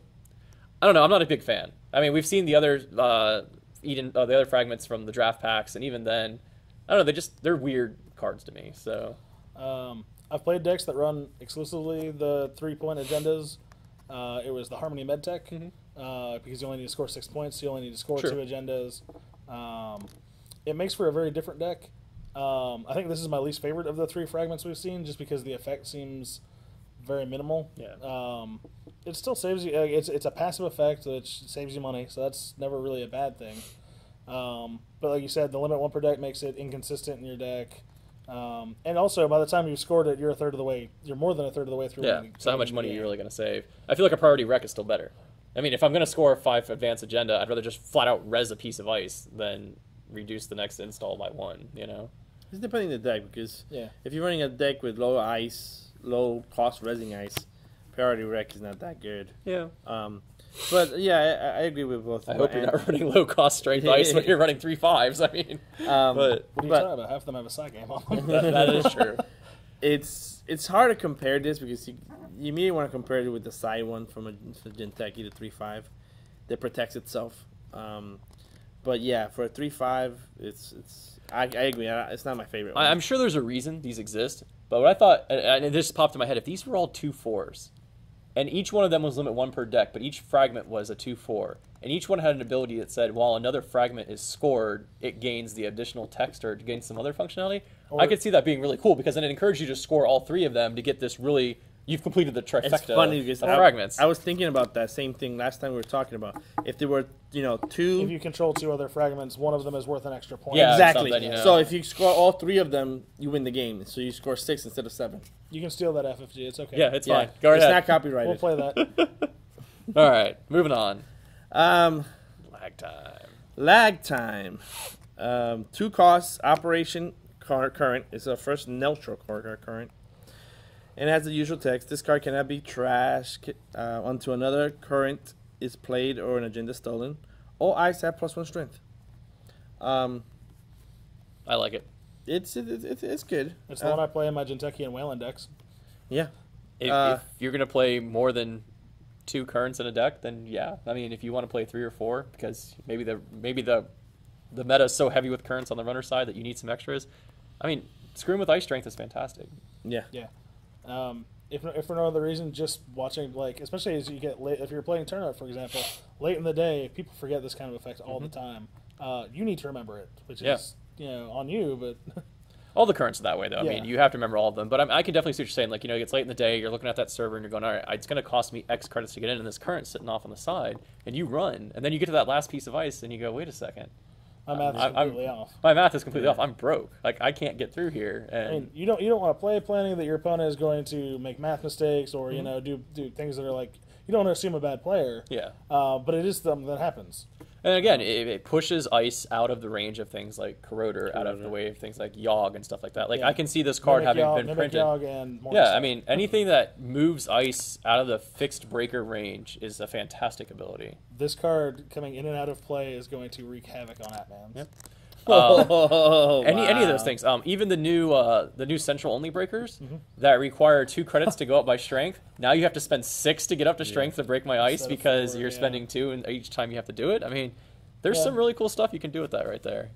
I don't know. I'm not a big fan. I mean, we've seen the other... the other fragments from the draft packs, and even then, I don't know, they're weird cards to me. So, I've played decks that run exclusively the 3-point agendas. It was the Harmony Medtech, because you only need to score 6 points, you only need to score 2 agendas. It makes for a very different deck. I think this is my least favorite of the 3 fragments we've seen, just because the effect seems very minimal. Yeah. It still saves you. It's a passive effect, which saves you money, so that's never really a bad thing. But like you said, the limit 1 per deck makes it inconsistent in your deck. And also, by the time you've scored it, you're more than a third of the way through. Yeah, so how much money are you really going to save? I feel like a priority rec is still better. I mean, if I'm going to score a 5 advanced agenda, I'd rather just flat out res a piece of ice than reduce the next install by 1, It's depending on the deck, because Yeah. if you're running a deck with low cost resing ice, priority rec is not that good. Yeah. But yeah, I agree with both. I hope you're not running low cost strength ice when you're running 3/5s. I mean, what are you talking about? Half of them have a side game on them. that is true. It's hard to compare this because you immediately want to compare it with the side one from a Gentech, either 3/5 that protects itself. But yeah, for a 3/5, I agree. It's not my favorite one. I'm sure there's a reason these exist, but what I thought, and this popped in my head, if these were all 2/4s, and each one of them was limit 1 per deck, but each fragment was a 2/4, and each one had an ability that said, while another fragment is scored, it gains the additional text or it gains some other functionality. I could see that being really cool, because then it encouraged you to score all 3 of them to get this really... You've completed the trifecta it's funny because of fragments. I was thinking about that same thing last time we were talking about. If there were, 2... If you control 2 other fragments, one of them is worth an extra point. Yeah, exactly. something, So if you score all 3 of them, you win the game. So you score 6 instead of 7. You can steal that FFG. It's okay. Yeah, it's fine. Go ahead. It's not copyrighted. We'll play that. All right, moving on. Lag time. 2 costs. Operation current is the first neutral card current. And it has the usual text. This card cannot be trashed until another current is played or an agenda stolen. All ice have +1 strength. I like it. It's good. It's the one I play in my Genteki and Whalen decks. Yeah. If you're going to play more than 2 currents in a deck, then yeah. I mean, if you want to play 3 or 4, because maybe the meta is so heavy with currents on the runner side that you need some extras. I mean, screwing with ice strength is fantastic. Yeah. Yeah. If for no other reason, just watching, especially as you get late, if you're playing Turnout, for example, late in the day, people forget this kind of effect all the time. You need to remember it, which is, on you, but... All the currents are that way, though. Yeah. I mean, you have to remember all of them. But I can definitely see what you're saying. It gets late in the day, you're looking at that server, and you're going, all right, it's going to cost me X credits to get in, and this current's sitting off on the side, and you run, and then you get to that last piece of ice, and you go, wait a second. My math is completely off. My math is completely off. I'm broke. I can't get through here. And I mean, you don't want to play planning that your opponent is going to make math mistakes or do things that are you don't want to assume a bad player. Yeah. But it is something that happens. And again, it pushes ice out of the range of things like Corroder, out of the way of things like Yogg and stuff like that. Like I can see this card Mimic having been printed. Yogg and more Yeah, stuff. I mean anything that moves ice out of the fixed breaker range is a fantastic ability. This card coming in and out of play is going to wreak havoc on Atmans. Yep. Any of those things. Even the new central only breakers that require 2 credits to go up by strength. Now you have to spend 6 to get up to strength to break my ice Instead of because 4, you're spending 2 and each time you have to do it. I mean, there's some really cool stuff you can do with that right there.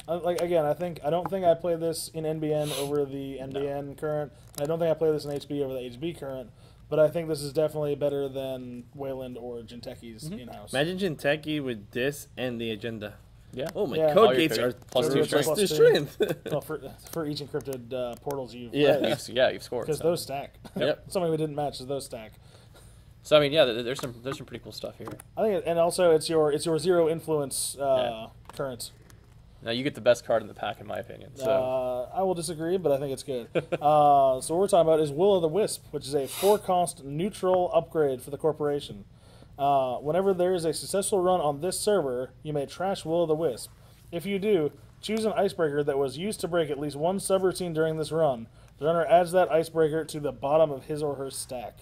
Like again, I don't think I play this in NBN over the NBN current. I don't think I play this in HB over the HB current. But I think this is definitely better than Wayland or Jinteki's in-house. Imagine Jinteki with this and the agenda. Yeah. Oh, my Yeah. code All your gates are plus 2 strength. plus 2 strength. Well, for each encrypted portals you've Yeah. played. You've scored. Because So. those stack. Yep. Something we didn't match is those stack. So I mean, yeah, there's some pretty cool stuff here. I think, and also it's your 0 influence current. Now you get the best card in the pack, in my opinion. So I will disagree, but I think it's good. So what we're talking about is Will-O-the-Wisp, which is a 4-cost neutral upgrade for the corporation. Whenever there is a successful run on this server, you may trash Will-O-the-Wisp. If you do, choose an icebreaker that was used to break at least one subroutine during this run. The runner adds that icebreaker to the bottom of his or her stack.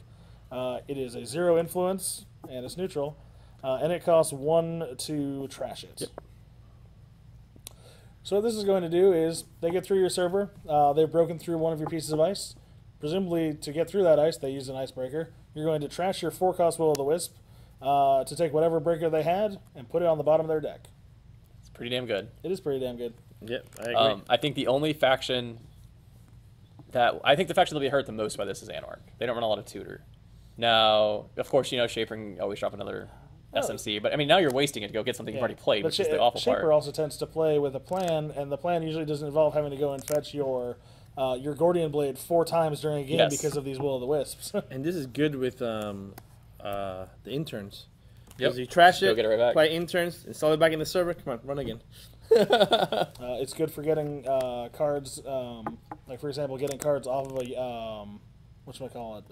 It is a 0 influence, and it's neutral, and it costs 1 to trash it. Yep. So what this is going to do is, they get through your server, they've broken through one of your pieces of ice. Presumably, to get through that ice, they use an icebreaker. You're going to trash your 4-cost Will-O-the-Wisp to take whatever breaker they had and put it on the bottom of their deck. it's pretty damn good. It is pretty damn good. Yep, I agree. I think the only faction that'll be hurt the most by this is Anarch. They don't run a lot of tutor. Now, of course, Shaper can always drop another SMC, but I mean, now you're wasting it to go get something you've already played, which is the awful Shaper part. also tends to play with a plan, and the plan usually doesn't involve having to go and fetch your Gordian Blade 4 times during a game Yes. because of these Will-O-the-Wisps. And this is good with the interns. Yep. Because you trash Go it, get it right back. play interns, install it back in the server. Come on, run again. It's good for getting cards, like for example, getting cards off of a whatchamacallit,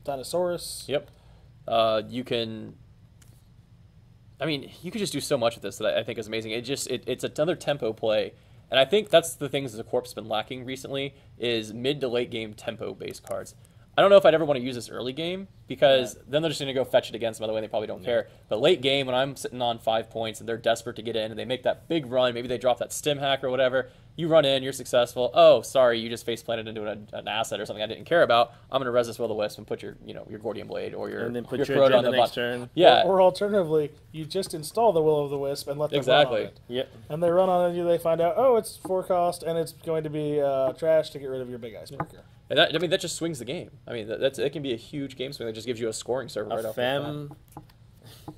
Dinosaurus. Yep. You can just do so much with this that I think is amazing. It's another tempo play. And I think that's the things the Corp's been lacking recently is mid to late game tempo based cards. I don't know if I'd ever want to use this early game because then they're just going to go fetch it against them. By the way, they probably don't care. But late game, when I'm sitting on 5 points and they're desperate to get in and they make that big run, maybe they drop that stim hack or whatever, you run in, you're successful. Oh, sorry, you just face planted into an asset or something I didn't care about. I'm going to resist Will-O-the-Wisp and put your Gordian Blade or your And then put your your Corroder agenda on the next bottom. turn. Yeah, Or alternatively, you just install the Will-O-the-Wisp and let them run on it. Yep. And they run on it, they find out, oh, it's 4 cost, and it's going to be trash to get rid of your big icebreaker. and that just swings the game. I mean, it can be a huge game swing that just gives you a scoring server right A off the bat. fem.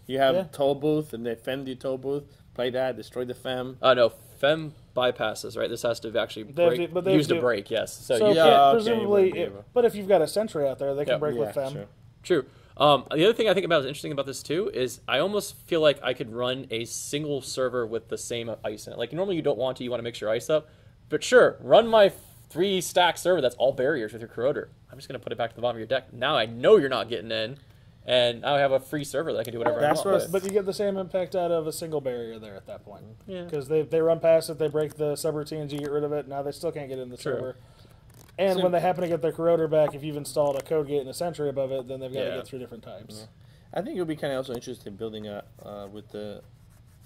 You have toll booth, and they fem the toll booth. Play that, destroy the fem. No, fem bypasses, right? This has to actually They have break, to- but they have use to to- break, yes. So, So, you, yeah, okay, presumably, you wouldn't be able- but if you've got a sentry out there, they can Yeah. break with Yeah, them. sure. true. The other thing I think interesting about this too is I almost feel like I could run a single server with the same ice in it. Like normally you don't want to, you want to mix your ice up. But sure, run my 3-stack server that's all barriers with your Corroder. I'm just going to put it back to the bottom of your deck. Now I know you're not getting in. And now I have a free server that I can do whatever That's I want. what- But you get the same impact out of a single barrier there at that point. Yeah. Because they run past it, they break the subroutines, you get rid of it, now they still can't get in the True. server. And when they happen to get their Corroder back, if you've installed a code gate and a sentry above it, then they've got to Yeah. get through different types. I think it would be kind of also interesting building a with the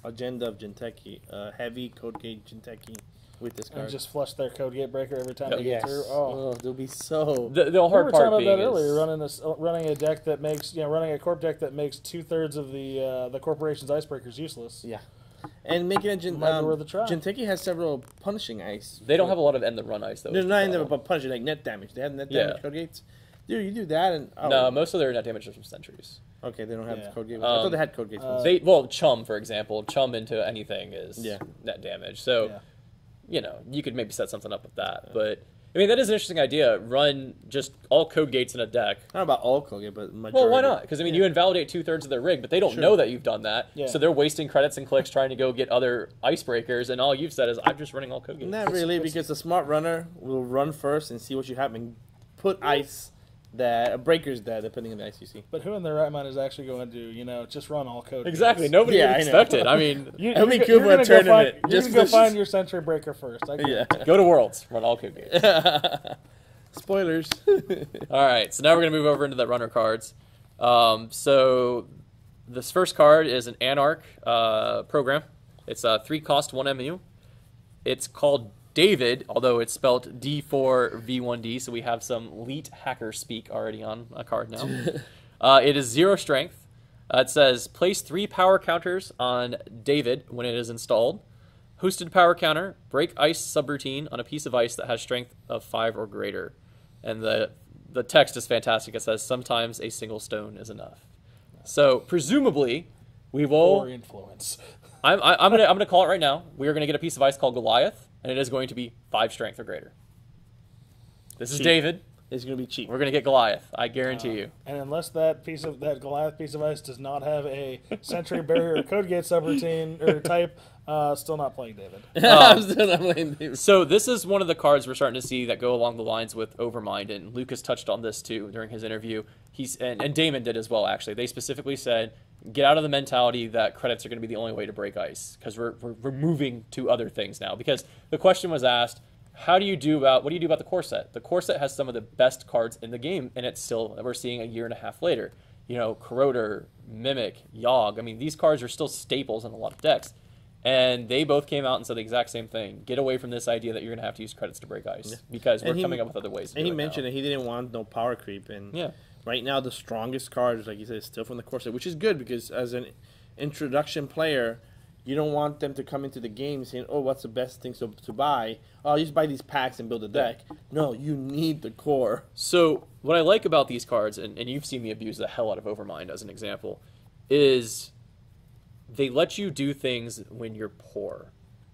agenda of Jinteki, heavy code gate Jinteki with this card. And just flush their code gate breaker every time they yes. get through. Oh. They'll be so. The We hard were part talking about being that earlier, is, running a deck that makes, running a corp deck that makes 2/3 of the corporation's icebreakers useless. Yeah. And making a Might be worth a try. Jinteki has several punishing ice. they don't have a lot of end the run ice though. They're is the not in there, problem. but punishing like net damage. They have net Yeah. damage code gates. Dude, you do that and No, most of their net damage is from sentries. okay, they don't have Yeah. code gates. I thought they had code gates. Chum, for example, chum into anything is Yeah. net damage. So, Yeah. you could maybe set something up with that. But, I mean, that is an interesting idea. Run just all code gates in a deck. Not about all code gate, but majority. Well, why not? Because, I mean, you invalidate 2/3 of their rig, but they don't know that you've done that. Yeah. So they're wasting credits and clicks trying to go get other icebreakers, and all you've said is, I'm just running all code gates. Not really, because the smart runner will run first and see what you have and put ice that a breaker's dead, depending on the ICC. But who in their right mind is actually going to, just run all code? Exactly. gates? Nobody Yeah, would I expect know. it. I mean, It'll be cool for a tournament. You're going to go find your Sentry Breaker first. I get it. go to Worlds, run all code games. Spoilers. All right, so now we're going to move over into the runner cards. So this first card is an Anarch program. It's 3 cost, 1 MU. It's called David, although it's spelled D4V1D, so we have some elite hacker speak already on a card now. It is 0 strength. It says, place 3 power counters on David when it is installed. Hosted power counter, break ice subroutine on a piece of ice that has strength of 5 or greater. And the text is fantastic. It says, sometimes a single stone is enough. So presumably, we will... Or influence. I'm gonna call it right now. We are gonna get a piece of ice called Goliath, and it is going to be 5 strength or greater. This is Cheap. David. It's going to be cheap. We're gonna get Goliath. I guarantee you. And unless that Goliath piece of ice does not have a Sentry Barrier or Code Gate subroutine or type, still not playing David. I'm still not playing David. So this is one of the cards we're starting to see that go along the lines with Overmind, and Lucas touched on this too during his interview. And Damon did as well, actually. They specifically said, get out of the mentality that credits are going to be the only way to break ice, because we're moving to other things now. Because the question was asked, what do you do about the core set? The core set has some of the best cards in the game, and it's still, we're seeing a year and a half later. Corroder, Mimic, Yogg. I mean, these cards are still staples in a lot of decks. And they both came out and said the exact same thing. Get away from this idea that you're going to have to use credits to break ice, because we're coming up with other ways to do it. And he mentioned that he didn't want no power creep. And right now, the strongest cards, like you said, is still from the core set, which is good, because as an introduction player, you don't want them to come into the game saying, oh, what's the best thing to buy? Oh, I'll just buy these packs and build a deck. No, you need the core. So what I like about these cards, and you've seen me abuse the hell out of Overmind as an example, is they let you do things when you're poor.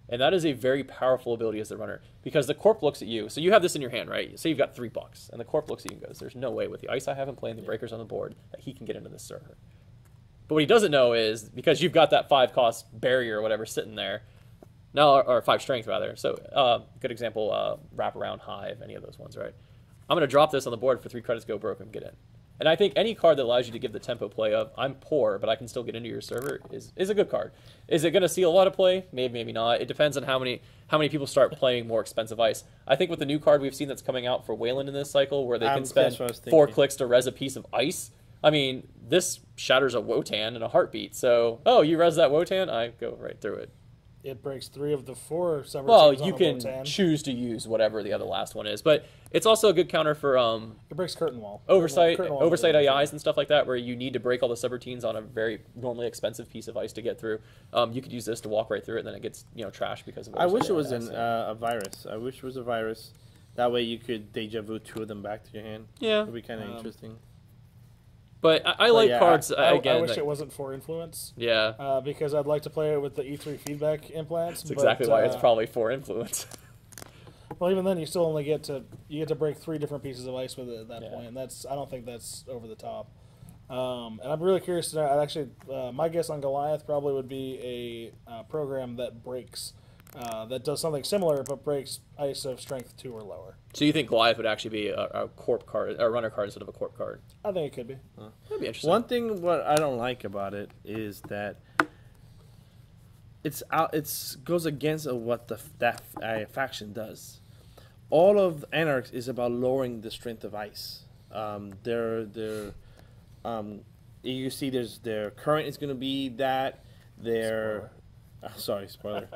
And that is a very powerful ability as the runner, because the Corp looks at you. So you have this in your hand, right? Say you've got $3, and the Corp looks at you and goes, there's no way with the ice I have in play and the breakers on the board that he can get into this server. But what he doesn't know is, because you've got that 5 cost barrier or whatever sitting there, no, or 5 strength rather. So good example, Wraparound, Hive, any of those ones, right? I'm going to drop this on the board for 3 credits, go broke, and get in. And I think any card that allows you to give the tempo play of, I'm poor, but I can still get into your server, is a good card. Is it going to see a lot of play? Maybe, maybe not. It depends on how many people start playing more expensive ice. I think with the new card we've seen that's coming out for Wayland in this cycle, where they can spend 4 clicks to res a piece of ice, I mean, this shatters a Wotan in a heartbeat. So, oh, you res that Wotan? I go right through it. It breaks 3 of the 4 subroutines. Well, you can Wotan. choose to use whatever the other last one is, but it's also a good counter for it breaks Curtain Wall. oversight Curtain Wall AIs and stuff like that, where you need to break all the subroutines on a very normally expensive piece of ice to get through. You could use this to walk right through it, and then it gets trashed because of. I wish it was a virus. I wish it was a virus. That way you could deja vu 2 of them back to your hand. Yeah, it would be kind of interesting. But I like cards again. I wish it wasn't for influence. Yeah. Because I'd like to play it with the E3 feedback implants. That's exactly why it's probably for influence. Well, even then, you still only get to break 3 different pieces of ice with it at that point, and I don't think that's over the top. And I'm really curious to know. Actually, my guess on Goliath probably would be a program that breaks. That does something similar, but breaks ice of strength 2 or lower. So you think Goliath would actually be a corp card, a runner card instead of a corp card? I think it could be. That'd be interesting. One thing what I don't like about it is that it goes against what that faction does. All of Anarchs is about lowering the strength of ice. You see, their current is going to be that their. Sorry, spoiler.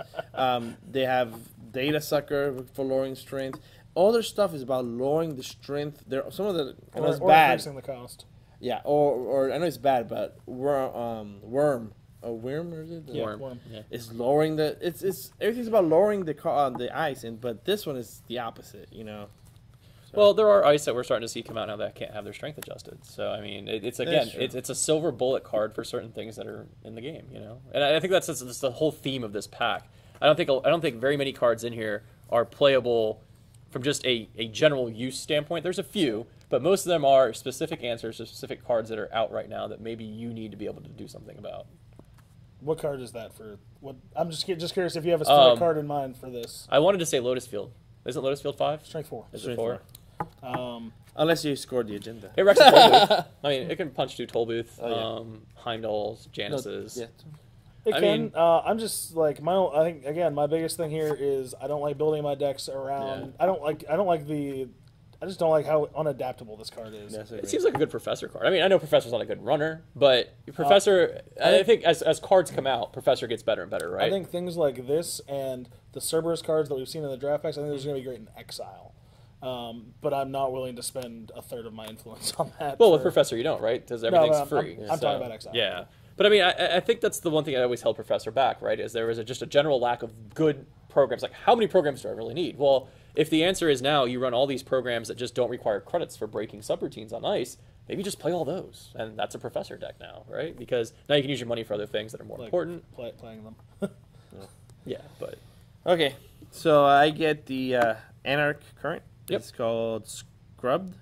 They have Data Sucker for lowering strength. All their stuff is about lowering the strength. Some of the I know it's bad. Increasing the cost. Yeah, or I know it's bad, but Worm. Worm or is it? Worm. Yeah. It's lowering the. It's everything's about lowering the ice, but this one is the opposite. So. Well, there are ice that we're starting to see come out now that can't have their strength adjusted. So I mean, it's a silver bullet card for certain things that are in the game, And I think that's the whole theme of this pack. I don't think very many cards in here are playable from just a general use standpoint. There's a few, but most of them are specific answers to specific cards that are out right now that maybe you need to be able to do something about. What card is that for? What? I'm just curious if you have a specific card in mind for this. I wanted to say Lotus Field. Isn't Lotus Field 5? Strength 4. Is it 4? Unless you scored the agenda. It wrecks a toll booth. I mean, it can punch through toll booth, Oh, Heimdall's, Janice's. Yeah. It I can. mean- I'm just like I think again, my biggest thing here is I don't like building my decks around. Yeah. I just don't like how unadaptable this card is. That's It seems like a good Professor card. I mean, I know Professor's not a good runner, but Professor, I think as cards come out, Professor gets better and better, right? I think things like this and the Cerberus cards that we've seen in the draft packs, I think those are going to be great in Exile. But I'm not willing to spend a third of my influence on that. Well, with Professor, you don't, right? Because everything's free. I'm talking about Exile. Yeah. But I mean, I think that's the one thing I always held Professor back, right? Is there was just a general lack of good programs. Like, how many programs do I really need? Well, if the answer is now you run all these programs that just don't require credits for breaking subroutines on ice, maybe just play all those. And that's a Professor deck now, right? Because now you can use your money for other things that are more important. Playing them. Yeah, but... Okay, so I get the Anarch current. Yep. It's called Scrubbed.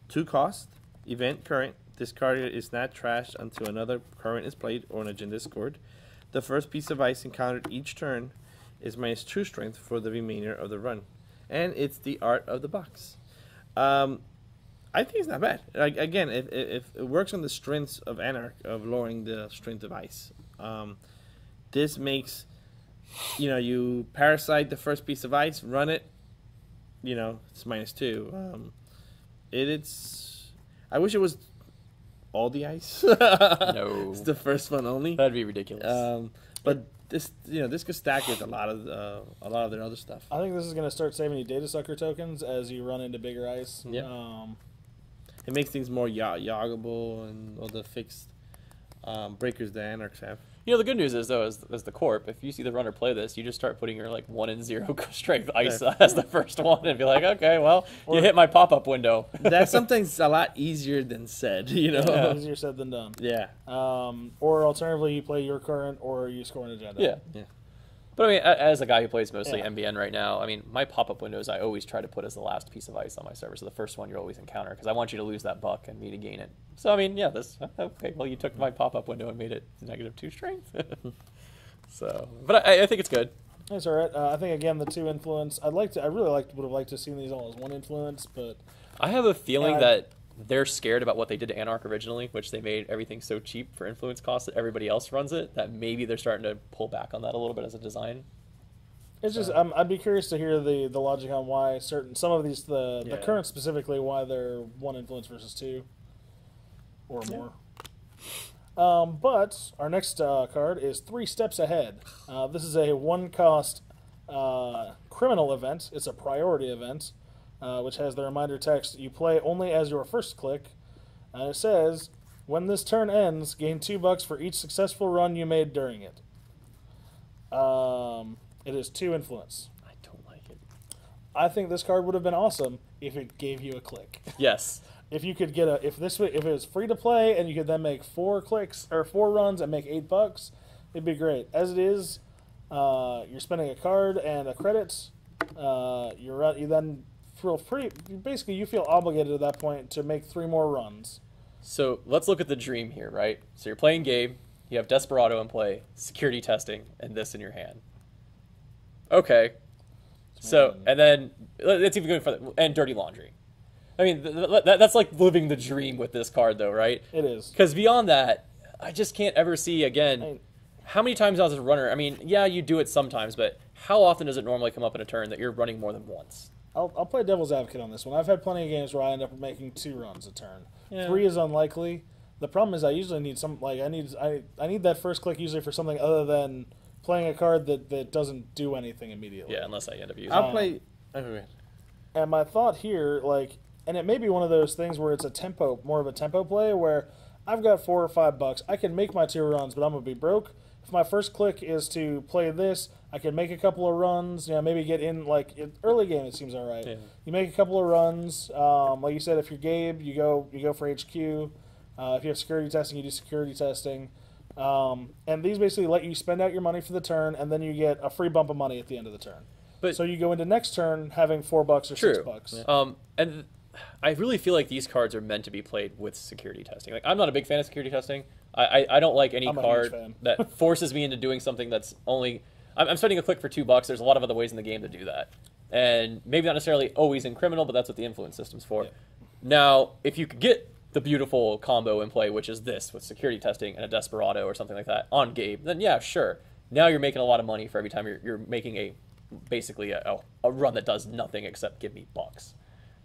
2 cost. Event current. This card is not trashed until another current is played or an agenda is scored. The first piece of ice encountered each turn is -2 strength for the remainder of the run. And it's the art of the box. I think it's not bad. Like, again, if it works on the strengths of Anarch, of lowering the strength of ice. This makes, you parasite the first piece of ice, run it, it's -2. It's I wish it was all the ice. No. It's the first one only. That'd be ridiculous. But this, this could stack with a lot of their other stuff. I think this is going to start saving you data sucker tokens as you run into bigger ice. Yeah. It makes things more yoggable and all the fixed breakers the Anarchs have. The good news is, though, as the Corp, if you see the runner play this, you just start putting your, 1 and 0 strength ice as the first one and be like, okay, well, you hit my pop-up window. That's sometimes a lot easier than said, Yeah, easier said than done. Yeah. Or alternatively, you play your current or you score an agenda. Yeah. But I mean, as a guy who plays mostly MBN right now, I mean, my pop-up windows I always try to put as the last piece of ice on my server, so the first one you always encounter, because I want you to lose that buck and me to gain it. So I mean, yeah, okay. Well, you took my pop-up window and made it -2 strength. So, but I think it's good. That's all right. I think again the 2 influence. would have liked to see these all as 1 influence, but I have a feeling that they're scared about what they did to Anarch originally, which they made everything so cheap for influence costs that everybody else runs it, that maybe they're starting to pull back on that a little bit as a design. it's just I'd be curious to hear the logic on why some of these the current specifically why they're 1 influence versus 2 or more. But our next card is 3 Steps Ahead. This is a 1 cost criminal event. It's a priority event. Which has the reminder text, you play only as your first click. And it says, when this turn ends, gain $2 for each successful run you made during it. It is 2 influence. I don't like it. I think this card would have been awesome if it gave you a click. Yes. If you could get if it was free to play and you could then make 4 clicks or 4 runs and make $8, it'd be great. As it is, you're spending a card and a credit. You then feel free. Basically, you feel obligated at that point to make 3 more runs. So let's look at the dream here, right? So you're playing Gabe, you have Desperado in play, security testing, and this in your hand. Okay. So, and then, let's even go further, and Dirty Laundry. I mean, that's like living the dream with this card, though, right? It is. Because beyond that, I just can't ever see, again, how many times as a runner, I mean, yeah, you do it sometimes, but how often does it normally come up in a turn that you're running more than once? I'll play devil's advocate on this one. I've had plenty of games where I end up making 2 runs a turn. Yeah. 3 is unlikely. The problem is I usually need I need that first click usually for something other than playing a card that doesn't do anything immediately. Yeah, unless I end up using I'll play. Okay. And my thought here, and it may be one of those things where it's more of a tempo play where I've got $4 or $5. I can make my 2 runs, but I'm gonna be broke. If my first click is to play this, I can make a couple of runs. Maybe get in early game. It seems all right. Yeah. You make a couple of runs. Like you said, if you're Gabe, you go for HQ. If you have security testing, you do security testing. And these basically let you spend out your money for the turn, and then you get a free bump of money at the end of the turn. So you go into next turn having $4 or $6. Yeah. And I really feel like these cards are meant to be played with security testing. I'm not a big fan of security testing. I don't like any card that forces me into doing something that's only... I'm spending a click for $2. There's a lot of other ways in the game to do that. and maybe not necessarily always in criminal, but that's what the influence system's for. Now, if you could get the beautiful combo in play, which is this with security testing and a Desperado or something like that on Gabe, then yeah, sure. Now you're making a lot of money for every time you're making basically a run that does nothing except give me bucks.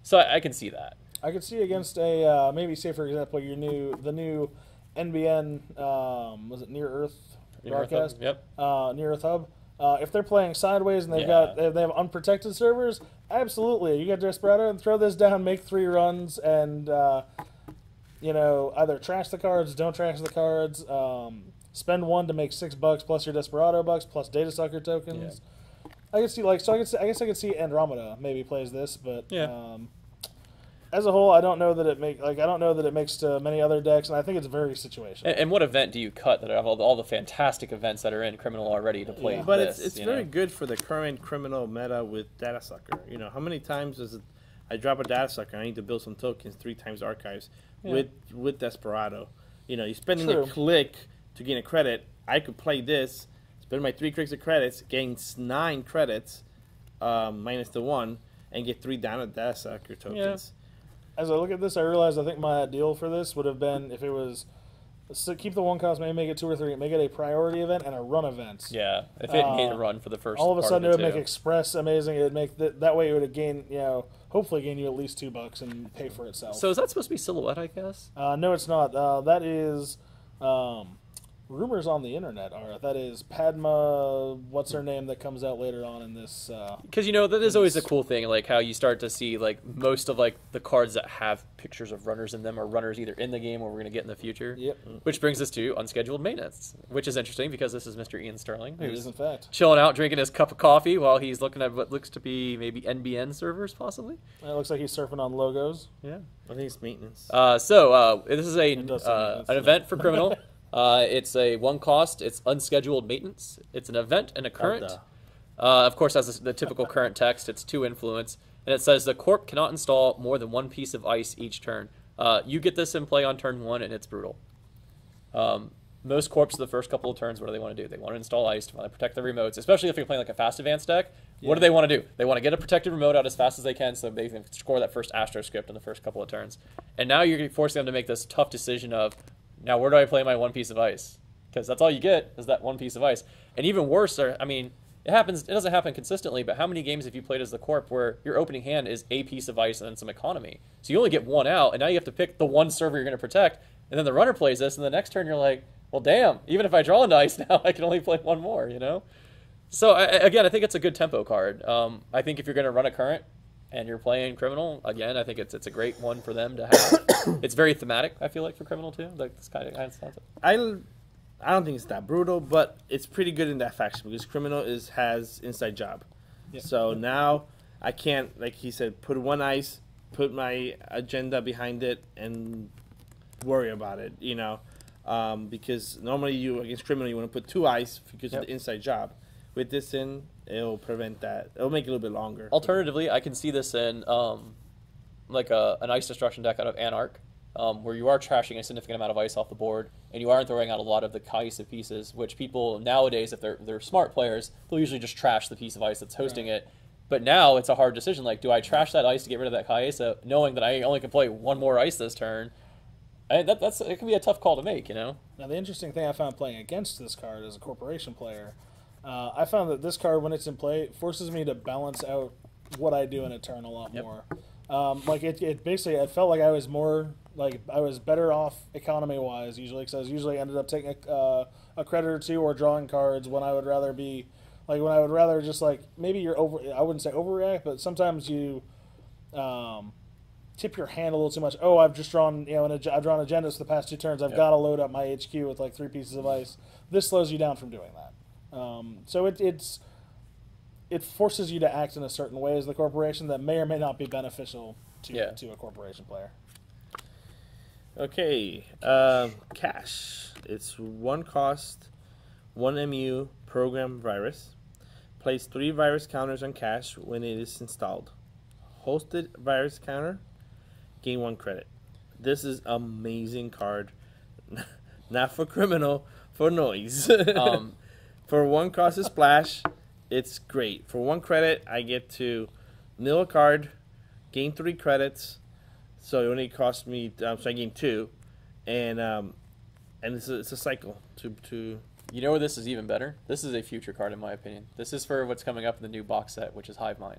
So I can see that. I could see against a maybe say for example the new NBN was it Near Earth broadcast? Yep. Near Earth Hub. If they're playing sideways and they have unprotected servers, absolutely you get Desperado and throw this down, make 3 runs, and either trash the cards, don't trash the cards, spend 1 to make $6 plus your Desperado bucks plus data sucker tokens. Yeah. I could see I guess I could see Andromeda maybe plays this, but as a whole, I don't know that it makes to many other decks, and I think it's very situational. And what event do you cut that have all the fantastic events that are in Criminal already to play? But it's very good for the current Criminal meta with Data Sucker. How many times is it? I drop a Data Sucker, I need to build some tokens 3 times archives with Desperado. You're spending a click to gain a credit. I could play this, spend my 3 clicks of credits, gain 9 credits, minus the 1, and get 3 Data Sucker tokens. As I look at this, I realize I think my ideal for this would have been if it was keep the 1 cost, maybe make it 2 or 3, make it a priority event and a run event. Yeah, if it made a run for the first. All of a sudden, it would make Express amazing. It would make that way it would have gained, hopefully gain you at least $2 and pay for itself. So is that supposed to be Silhouette? I guess. No, it's not. That is. Rumors on the internet are that is Padma, what's her name, that comes out later on in this. Because that is always a cool thing, like how you start to see like most of like the cards that have pictures of runners in them are runners either in the game or we're going to get in the future. Yep. Which brings us to Unscheduled Maintenance, which is interesting because this is Mr. Ian Sterling. It is in fact chilling out, drinking his cup of coffee while he's looking at what looks to be maybe NBN servers, possibly. It looks like he's surfing on logos. Yeah, I think it's maintenance. This is an event for Criminal. It's a 1 cost. It's Unscheduled Maintenance. It's an event and a current. Of course, as the typical current text, it's 2 influence. And it says the corp cannot install more than 1 piece of ice each turn. You get this in play on turn 1, and it's brutal. Most corps, the first couple of turns, what do they want to do? They want to install ice to protect the remotes, especially if you're playing like a fast advance deck. What do they want to do? They want to get a protected remote out as fast as they can so they can score that first Astro script in the first couple of turns. And now you're forcing them to make this tough decision of, now, where do I play my 1 piece of ice? Because that's all you get is that 1 piece of ice. And even worse, it happens. It doesn't happen consistently, but how many games have you played as the corp where your opening hand is a piece of ice and then some economy? So you only get 1 out, and now you have to pick the 1 server you're going to protect, and then the runner plays this, and the next turn you're like, well, damn, even if I draw an ice now, I can only play 1 more, So, again, I think it's a good tempo card. I think if you're going to run a current, and you're playing Criminal, again, I think it's a great one for them to have. It's very thematic, I feel like, for Criminal, too. Like this kind of concept. I don't think it's that brutal, but it's pretty good in that faction because Criminal has Inside Job. Yeah. So now I can't, like he said, put 1 ice, put my agenda behind it, and worry about it, because normally against Criminal, you want to put 2 ice because of the Inside Job. With this in, it'll prevent that. It'll make it a little bit longer. Alternatively, I can see this in like an ice destruction deck out of Anarch, where you are trashing a significant amount of ice off the board, and you are throwing out a lot of the cohesive pieces, which people nowadays, if they're smart players, they'll usually just trash the piece of ice that's hosting it. But now it's a hard decision. Like, do I trash that ice to get rid of that cohesive, knowing that I only can play 1 more ice this turn? It can be a tough call to make, Now, the interesting thing I found playing against this card as a corporation player, I found that this card, when it's in play, forces me to balance out what I do in a turn a lot more. It basically, it felt like I was more, like I was better off economy-wise usually, because I was usually ended up taking a credit or 2 or drawing cards when I would rather be, just like, maybe you're I wouldn't say overreact, but sometimes you tip your hand a little too much. Oh, I've just drawn, I've drawn agendas for the past 2 turns. I've got to load up my HQ with like 3 pieces of ice. This slows you down from doing that. So it forces you to act in a certain way as the corporation that may or may not be beneficial to a corporation player. Okay, cache. It's 1 cost, 1 MU program virus. Place 3 virus counters on cache when it is installed. Hosted virus counter, gain 1 credit. This is amazing card. Not for Criminal, for noise. For 1 cost of splash, it's great. For 1 credit, I get to mill a card, gain 3 credits, so it only cost me. So I gained 2, and it's a cycle to. You know where this is even better? This is a future card, in my opinion. This is for what's coming up in the new box set, which is Hivemind.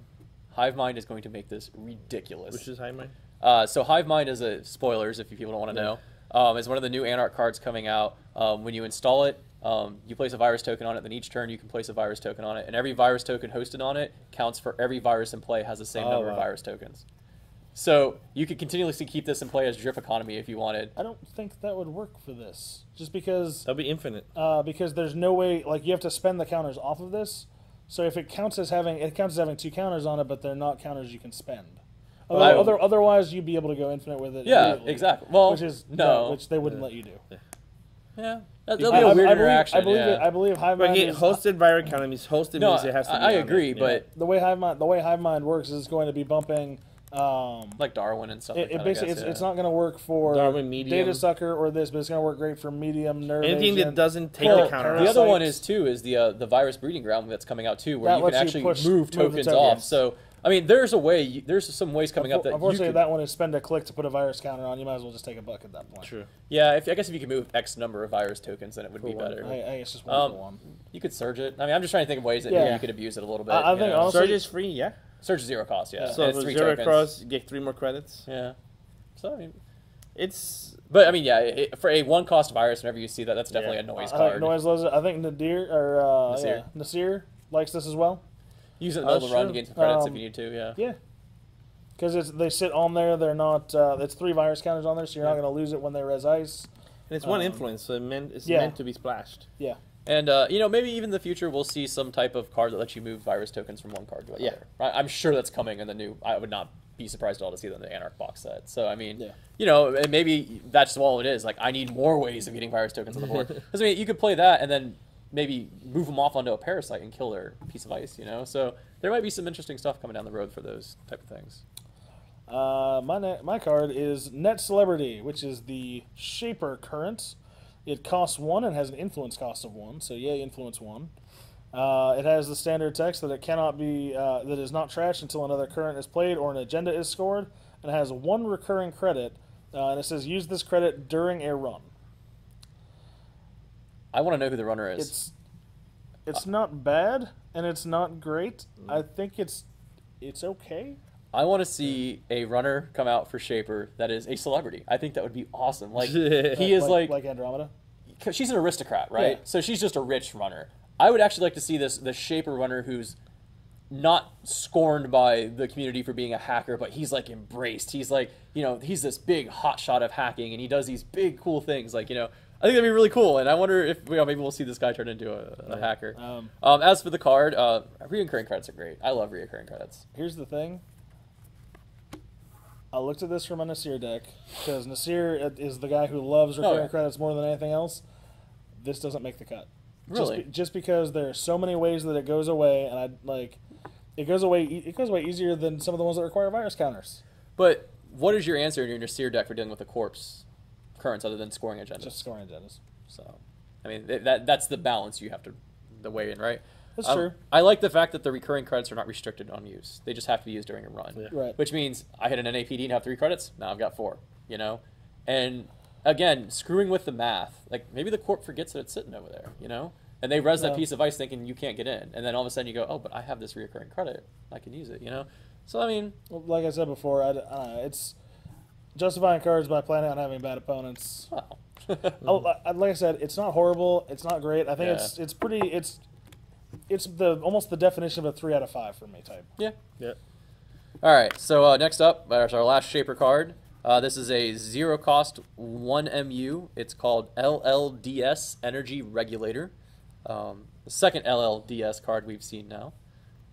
Hivemind is going to make this ridiculous. Which is Hivemind? So Hivemind is a spoilers if people don't want to know. Is one of the new Anarch cards coming out. When you install it, you place a virus token on it. Then each turn you can place a virus token on it, and every virus token hosted on it counts for every virus in play. Has the same number of virus tokens. So you could continuously keep this in play as drip economy if you wanted. I don't think that would work for this, just because That'll be infinite. because there's no way, like, you have to spend the counters off of this. So if it counts as having 2 counters on it, but they're not counters you can spend. Otherwise, you'd be able to go infinite with it. Yeah, exactly. Well, which they wouldn't let you do. Yeah, that'll be a weird interaction. I believe Hivemind is hosted virus economies. Hosted means it has to be. I agree, but the way Hivemind works is it's going to be bumping. Like Darwin and stuff. It's not going to work for Darwin, Medium. Data Sucker or this, but it's going to work great for Medium, Nerve Anything Agent. that doesn't take the counter. The other one is the virus breeding ground that's coming out too, where you can actually move tokens off. So I mean, there's some ways coming up that unfortunately that one is spend a click to put a virus counter on. You might as well just take a buck at that point. True. Yeah, I guess if you could move X number of virus tokens, then it would be better. I guess just one for one. You could surge it. I mean, I'm just trying to think of ways that you could abuse it a little bit. I think honestly, surge is free. Yeah. Surge is 0 cost. Yeah. So for 0 cost, you get 3 more credits. Yeah. So I mean, it's. But I mean, yeah, for a 1 cost virus, whenever you see that, that's definitely a noise card. Noise loves it. I think Nasir likes this as well. Use it in the middle of the run to gain some credits if you need to. Yeah. Yeah. Because they sit on there. They're not. It's 3 virus counters on there, so you're not going to lose it when they res ice. And it's 1 influence, so it's meant to be splashed. Yeah. And maybe even in the future we'll see some type of card that lets you move virus tokens from one card to another. Yeah. I'm sure that's coming in the new. I would not be surprised at all to see that in the Anarch box set. So I mean, and maybe that's all it is. Like, I need more ways of getting virus tokens on the board. Because I mean, you could play that and then maybe move them off onto a parasite and kill their piece of ice. So there might be some interesting stuff coming down the road for those type of things. My card is Net Celebrity, which is the Shaper current. It costs 1 and has an influence cost of 1, so yay, influence 1. It has the standard text that it cannot be that is not trashed until another current is played or an agenda is scored, and it has 1 recurring credit, and it says use this credit during a run. I want to know who the runner is. It's not bad and it's not great. I think it's okay. I want to see a runner come out for Shaper that is a celebrity. I think that would be awesome. Like, he is like Andromeda. She's an aristocrat, right? Yeah. So she's just a rich runner. I would actually like to see the Shaper runner who's not scorned by the community for being a hacker, but he's like embraced. He's like, he's this big hotshot of hacking, and he does these big cool things. Like, I think that'd be really cool, and I wonder if maybe we'll see this guy turn into a hacker. As for the card, reoccurring credits are great. I love reoccurring credits. Here's the thing. I looked at this from a Nasir deck, because Nasir is the guy who loves recurring credits more than anything else. This doesn't make the cut. Really? Just because there are so many ways that it goes away, and it goes away easier than some of the ones that require virus counters. But what is your answer in your Nasir deck for dealing with the corpse currents other than scoring agendas? Just scoring agendas. So, I mean, that's the balance you have to weigh in, right? That's true. I like the fact that the recurring credits are not restricted on use. They just have to be used during a run. Yeah. Right. Which means I hit an NAPD and have 3 credits. Now I've got 4. And again, screwing with the math. Like, maybe the corp forgets that it's sitting over there. And they res that piece of ice thinking you can't get in. And then all of a sudden you go, oh, but I have this recurring credit. I can use it. So I mean, well, like I said before, it's justifying cards by planning on having bad opponents. Wow. Like I said, it's not horrible. It's not great. I think it's pretty. It's almost the definition of a 3 out of 5 for me type. Yeah. Yeah. All right. So next up, there's our last Shaper card. This is a 0 cost 1 MU. It's called LLDS Energy Regulator. The second LLDS card we've seen now.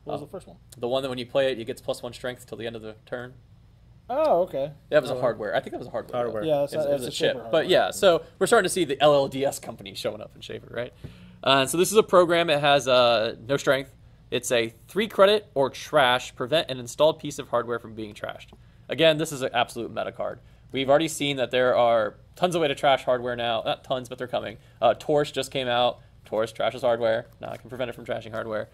What was the first one? The one that when you play it, it gets +1 strength till the end of the turn. Oh, okay. That was a hardware. I think that was a hardware. Yeah, it was a chip. Hardware. But yeah, so we're starting to see the LLDS company showing up in Shaper, right? So this is a program. It has no strength. It's a 3 credit or trash. Prevent an installed piece of hardware from being trashed. Again, this is an absolute meta card. We've already seen that there are tons of way to trash hardware now. Not tons, but they're coming. Torch just came out. Torch trashes hardware. Now I can prevent it from trashing hardware.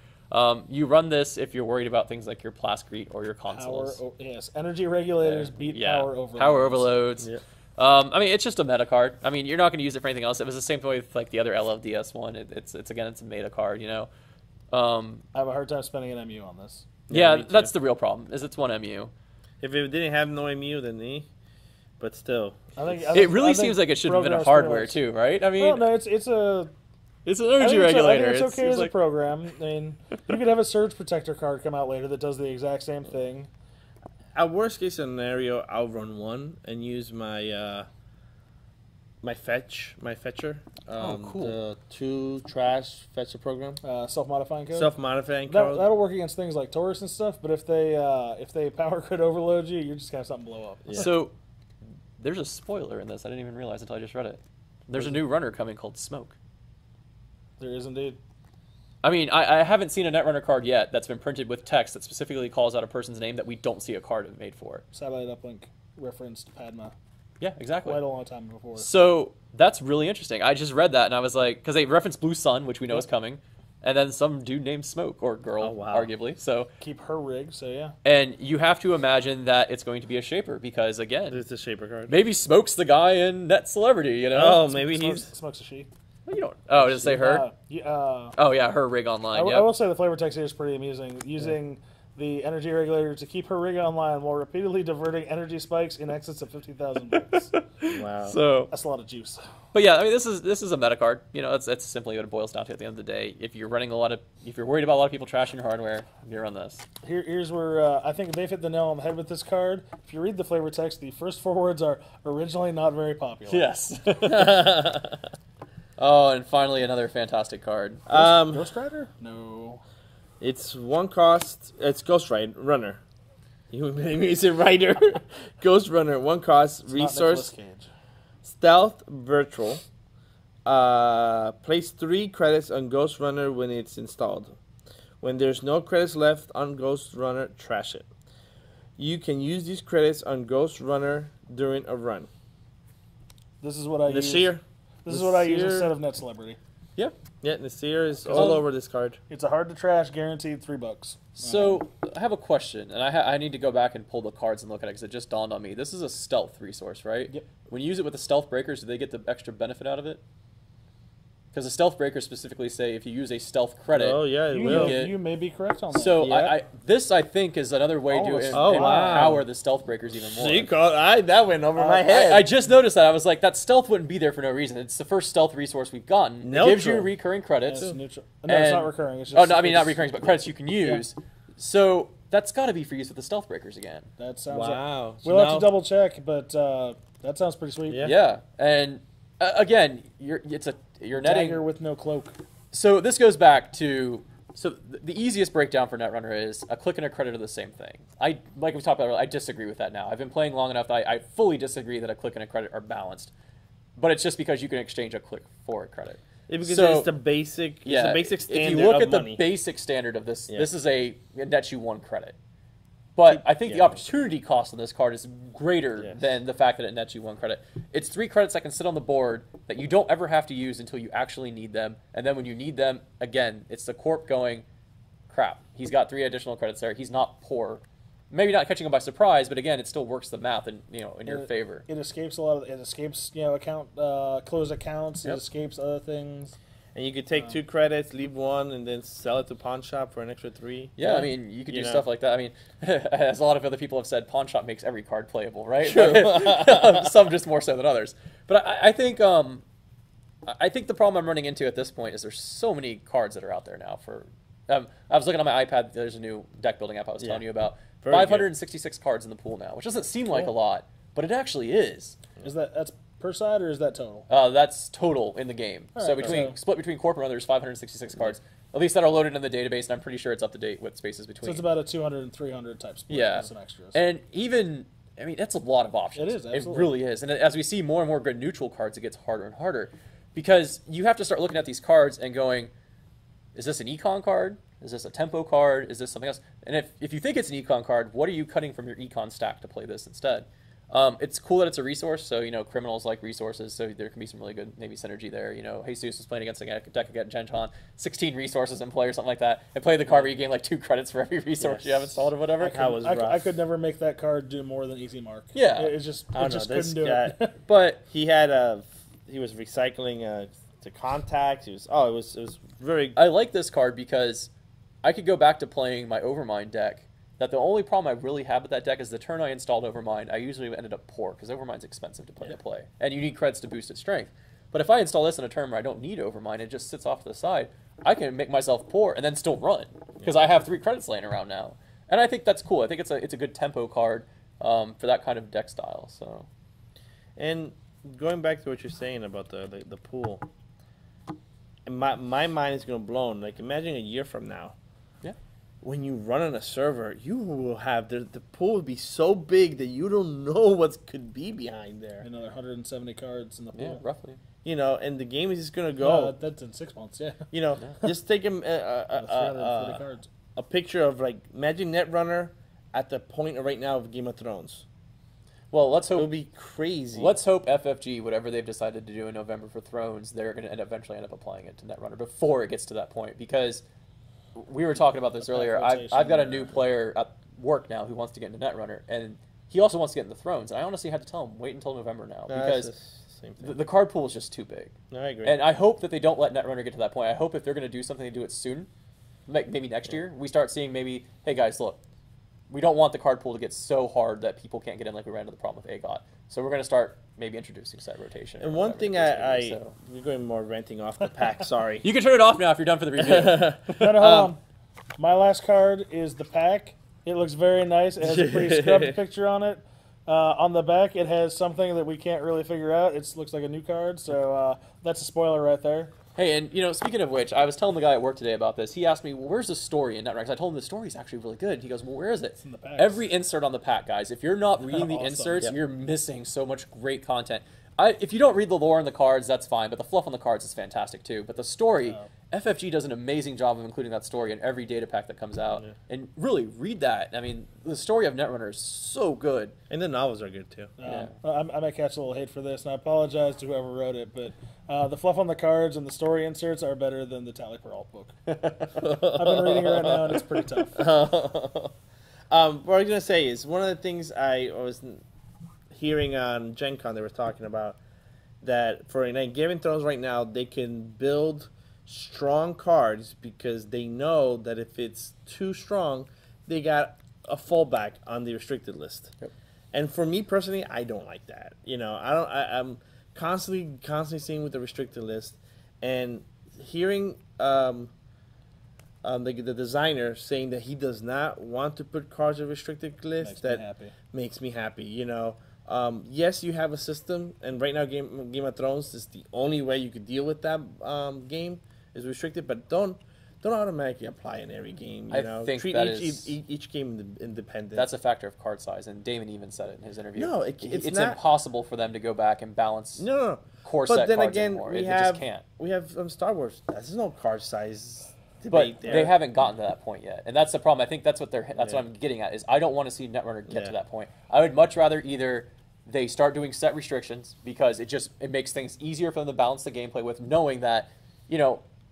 You run this if you're worried about things like your Plascrete or your consoles. Yes, energy regulators beat power overloads. Power overloads. Yeah. I mean, it's just a meta card. I mean, you're not going to use it for anything else. It was the same way with like the other LLDS one. It's a meta card, you know. I have a hard time spending an MU on this. Yeah, that's the real problem. Is it's one MU. If it didn't have no MU, then but still, it really seems like it should have been a hardware too, right? I mean, well, no, it's an energy regulator. I think it's okay as a program. I mean, you could have a surge protector card come out later that does the exact same thing. At worst case scenario, I'll run one and use my my fetcher. Cool. The 2 trash fetcher program. Self-modifying code. Self-modifying code. That'll work against things like Taurus and stuff. But if they power grid overload you, you're just gonna have something blow up. Yeah. So there's a spoiler in this. I didn't even realize until I just read it. There's a new runner coming called Smoke. There is indeed. I mean, I haven't seen a Netrunner card yet that's been printed with text that specifically calls out a person's name that we don't see a card made for. Satellite uplink referenced Padma. Yeah, exactly. Quite a long time before. So that's really interesting. I just read that and I was like, because they referenced Blue Sun, which we know is coming, and then some dude named Smoke, or girl, arguably. So keep her rig. So yeah. And you have to imagine that it's going to be a shaper because again, it's a shaper card. Maybe Smoke's the guy in Net Celebrity, you know? Oh, maybe Smoke's a she. You don't. Oh, does it say her? Oh yeah, her rig online. I will say the flavor text here is pretty amusing. Using the energy regulator to keep her rig online while repeatedly diverting energy spikes in excess of 50,000 volts. Wow. So that's a lot of juice. But yeah, I mean, this is a meta card. You know, that's simply what it boils down to at the end of the day. If you're running if you're worried about a lot of people trashing your hardware, you're on this. Here's where I think they've hit the nail on the head with this card. If you read the flavor text, the first 4 words are originally not very popular. Yes. Oh, and finally another fantastic card. Ghost Rider? No. It's 1 cost. It's Ghost Runner. You made me say Rider. Ghost Runner. 1 cost. It's resource. Stealth Virtual. Place 3 credits on Ghost Runner when it's installed. When there's no credits left on Ghost Runner, trash it. You can use these credits on Ghost Runner during a run. This is what I use. This is what I use instead of Net Celebrity. Yeah. Yeah, Nasir is all over this card. It's a hard to trash, guaranteed $3. So I have a question, and I need to go back and pull the cards and look at it because it just dawned on me. This is a stealth resource, right? Yep. When you use it with the stealth breakers, do they get the extra benefit out of it? Because the stealth breakers specifically say if you use a stealth credit, you may be correct on that. So this I think is another way to empower the stealth breakers even more. That went over my head. I just noticed that. I was like, that stealth wouldn't be there for no reason. It's the first stealth resource we've gotten. It gives you recurring credits. No, it's not recurring. It's just, not recurring, but credits you can use. Yeah. So that's got to be for use with the stealth breakers again. That sounds wow. We'll have to double check, but that sounds pretty sweet. Yeah, and again, you're netting dagger with no cloak. So this goes back to the easiest breakdown for Netrunner is a click and a credit are the same thing. Like we talked about earlier, I disagree with that now. I've been playing long enough that I fully disagree that a click and a credit are balanced. But it's just because you can exchange a click for a credit. Yeah, because it's the basic. It's the basic standard. If you look at money. The basic standard of this, this is a nets you 1 credit. But I think the opportunity cost on this card is greater than the fact that it nets you 1 credit. It's 3 credits that can sit on the board that you don't ever have to use until you actually need them. And then when you need them, again, it's the corp going, crap, he's got 3 additional credits there. He's not poor. Maybe not catching him by surprise, but again, it still works the math in your favor. It escapes a lot of closed accounts. It escapes other things. And you could take 2 credits, leave 1, and then sell it to Pawn Shop for an extra 3. Yeah, I mean, you could do stuff like that. I mean, as a lot of other people have said, Pawn Shop makes every card playable, right? True. Some just more so than others. But I think the problem I'm running into at this point is there's so many cards that are out there now. I was looking on my iPad. There's a new deck building app I was telling you about. 566 cards in the pool now, which doesn't seem like a lot, but it actually is. That's per side or is that total? That's total in the game. All so right, split between corporate, there's 566 cards, at least that are loaded in the database, and I'm pretty sure it's up to date with spaces between. So it's about a 200 and 300 type split. Yeah, with some extras. And even that's a lot of options. It is. Absolutely. It really is. And as we see more and more good neutral cards, it gets harder and harder because you have to start looking at these cards and going, is this an econ card? Is this a tempo card? Is this something else? And if you think it's an econ card, what are you cutting from your econ stack to play this instead? It's cool that it's a resource, so criminals like resources, so there can be some really good maybe synergy there. Jesus was playing against a deck against Gen Con, 16 resources in play or something like that, and play the card where you gain like 2 credits for every resource you have installed or whatever. I could never make that card do more than Easy Mark. Yeah, it just couldn't do it. But he was recycling to contacts. It was very. I like this card because I could go back to playing my Overmind deck. That the only problem I really have with that deck is the turn I installed Overmind, I usually ended up poor, because Overmind's expensive to play. And you need creds to boost its strength. But if I install this in a turn where I don't need Overmind, it just sits off to the side, I can make myself poor and then still run, because I have 3 credits laying around now. And I think that's cool. I think it's a good tempo card for that kind of deck style. So, and going back to what you're saying about the pool, my mind is going to blown. Like, imagine a year from now. When you run on a server, you will have the pool will be so big that you don't know what could be behind there. Another 170 cards in the pool. Yeah, roughly. And the game is just gonna go. No, that's in 6 months. Yeah. Just take 340 cards. A picture of, like, imagine Netrunner at the point right now of Game of Thrones. Well, let's hope it would be crazy. Let's hope FFG, whatever they've decided to do in November for Thrones, they're going to eventually end up applying it to Netrunner before it gets to that point, because. We were talking about this earlier. I've got a new player at work now who wants to get into Netrunner, and he also wants to get into Thrones. And I honestly had to tell him, wait until November now, because the card pool is just too big. No, I agree. And I hope that they don't let Netrunner get to that point. I hope if they're going to do something, they do it soon. Maybe next year, we start seeing maybe, hey guys, look, we don't want the card pool to get so hard that people can't get in like we ran into the problem with AGOT. So we're going to start maybe introducing set rotation. And one thing we're going more ranting off the pack, sorry. You can turn it off now if you're done for the review. No, hold on. My last card is the pack. It looks very nice. It has a pretty scrubbed picture on it. On the back, it has something that we can't really figure out. It looks like a new card, so that's a spoiler right there. Hey, and speaking of which, I was telling the guy at work today about this. He asked me, well, where's the story in Netrunner? I told him the story is actually really good. He goes, well, where is it? It's in the pack. Every insert on the pack, guys. If you're not reading the inserts, you're missing so much great content. If you don't read the lore in the cards, that's fine, but the fluff on the cards is fantastic too. But the story, FFG does an amazing job of including that story in every data pack that comes out. Yeah. And really, read that. I mean, the story of Netrunner is so good. And the novels are good too. I might catch a little hate for this, and I apologize to whoever wrote it, but the fluff on the cards and the story inserts are better than the Tally Peralt book. I've been reading it right now, and it's pretty tough. What I was going to say is, one of the things I was hearing on Gen Con, they were talking about that for Game of Thrones right now, they can build strong cards because they know that if it's too strong, they got a fallback on the restricted list. Yep. And for me personally, I don't like that. I'm constantly seeing with the restricted list, and hearing the designer saying that he does not want to put cards on restricted list makes me happy. Yes, you have a system, and right now Game of Thrones is the only way you could deal with that game is restricted, but don't automatically apply in every game. Treat each game independent. That's a factor of card size, and Damon even said it in his interview. No, it's impossible for them to go back and balance. No. Core but set then cards again, anymore. we just can't. We have Star Wars. There's no card size debate there. They haven't gotten to that point yet, and that's the problem. I think that's what what I'm getting at is I don't want to see Netrunner get to that point. I would much rather either they start doing set restrictions because it makes things easier for them to balance the gameplay with, knowing that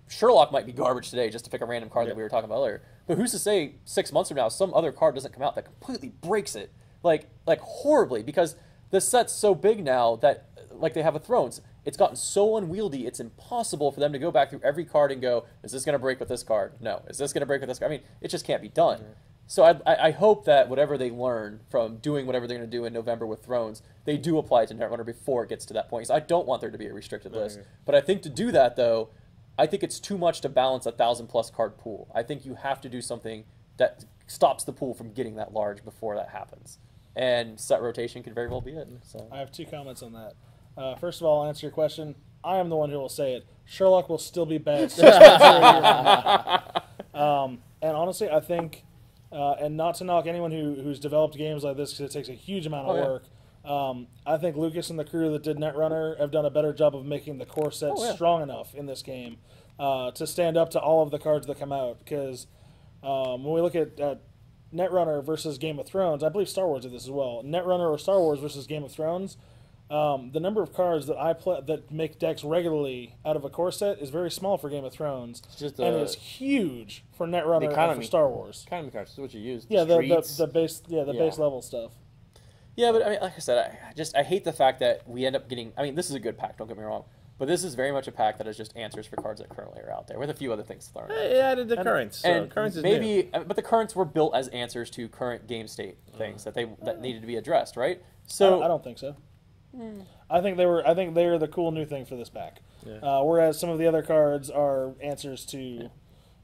Sherlock might be garbage today, just to pick a random card that we were talking about earlier. But who's to say 6 months from now some other card doesn't come out that completely breaks it, like horribly, because the set's so big now that like they have a Thrones. It's gotten so unwieldy, it's impossible for them to go back through every card and go, is this going to break with this card? No. Is this going to break with this card? I mean, it just can't be done. Mm-hmm. So I hope that whatever they learn from doing whatever they're going to do in November with Thrones, they do apply it to Netrunner before it gets to that point. Because I don't want there to be a restricted list. But I think to do that, though, I think it's too much to balance a 1,000+ card pool. I think you have to do something that stops the pool from getting that large before that happens. And set rotation could very well be it. So I have 2 comments on that. First of all, I'll answer your question. I am the one who will say it. Sherlock will still be bad. And honestly, I think, and not to knock anyone who's developed games like this because it takes a huge amount of work, I think Lucas and the crew that did Netrunner have done a better job of making the core set strong enough in this game to stand up to all of the cards that come out. Because when we look at Netrunner versus Game of Thrones, I believe Star Wars did this as well. Netrunner or Star Wars versus Game of Thrones, the number of cards that I play that make decks regularly out of a core set is very small for Game of Thrones, and is huge for Netrunner and for Star Wars. Economy cards is what you use. Yeah, the base base level stuff. Yeah, but I mean, like I said, I hate the fact that we end up getting. I mean, this is a good pack. Don't get me wrong, but this is very much a pack that is just answers for cards that currently are out there, with a few other things thrown in. It added the currents. So And currents is maybe, new. but the currents were built as answers to current game state things that needed to be addressed, right? So I don't think so. I think they are the cool new thing for this pack. Yeah. Whereas some of the other cards are answers to,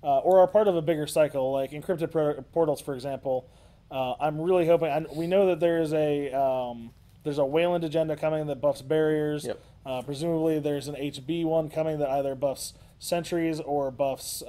or are part of a bigger cycle, like Encrypted Portals, for example. I'm really hoping. We know that there's a Wayland agenda coming that buffs barriers. Yep. Presumably, there's an HB one coming that either buffs sentries or buffs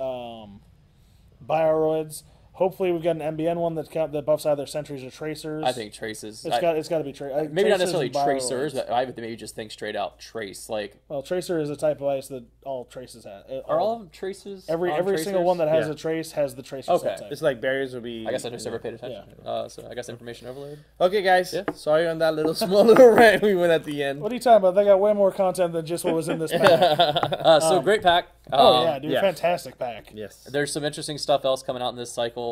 bioroids. Hopefully, we've got an MBN one that buffs either sentries or tracers. I think traces. It's got to be tracers. Maybe not necessarily tracers, but I would maybe just think straight out trace. Like, well, tracer is a type of ice that all traces have. Are all of them traces? Every single one that has Yeah. a trace has the tracer Okay. subtype. It's like barriers will be. I guess I just never paid attention. So I guess information overload. Okay, guys. Yeah. Sorry on that small little rant we went at the end. What are you talking about? They got way more content than just what was in this pack. So great pack. Yeah, dude, yeah. fantastic pack. Yes. There's some interesting stuff else coming out in this cycle.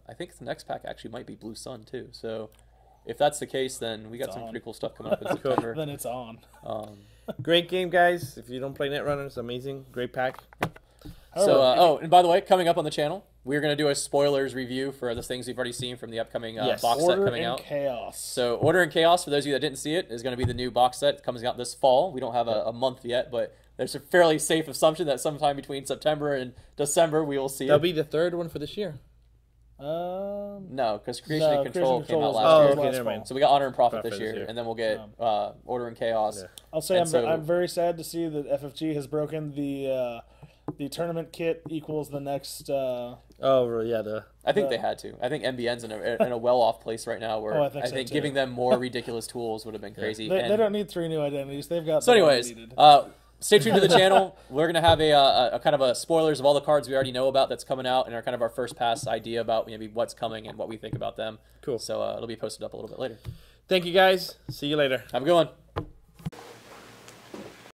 I think the next pack actually might be Blue Sun too. So if that's the case, then we got some pretty cool stuff coming up in September. Then it's on. Great game, guys. If you don't play Netrunner, it's amazing. Great pack. So, and by the way, coming up on the channel, we're going to do a spoilers review for the things we've already seen from the upcoming Yes. box Order set coming and out. Chaos. So, Order and Chaos, for those of you that didn't see it, is going to be the new box set. It comes out this fall. We don't have a month yet, but there's a fairly safe assumption that sometime between September and December we will see That'll it. be the third one for this year. No, because Creation and Control came out was last year. okay, last never fall. mind. So we got Honor and Profit Profit this this year, year. and then we'll get Order and Chaos. Yeah. I'll say And I'm very sad to see that FFG has broken the tournament kit equals the next. Oh, yeah. I think they had to. I think MBN's in a well-off place right now where I think so, too. giving them more ridiculous tools would have been crazy. They don't need 3 new identities. They've got. So the one anyways, they needed. stay tuned to the channel. We're going to have a kind of a spoilers of all the cards we already know about that's coming out and our kind of our first pass idea about maybe what's coming and what we think about them. Cool. So it'll be posted up a little bit later. Thank you, guys. See you later. Have a good one.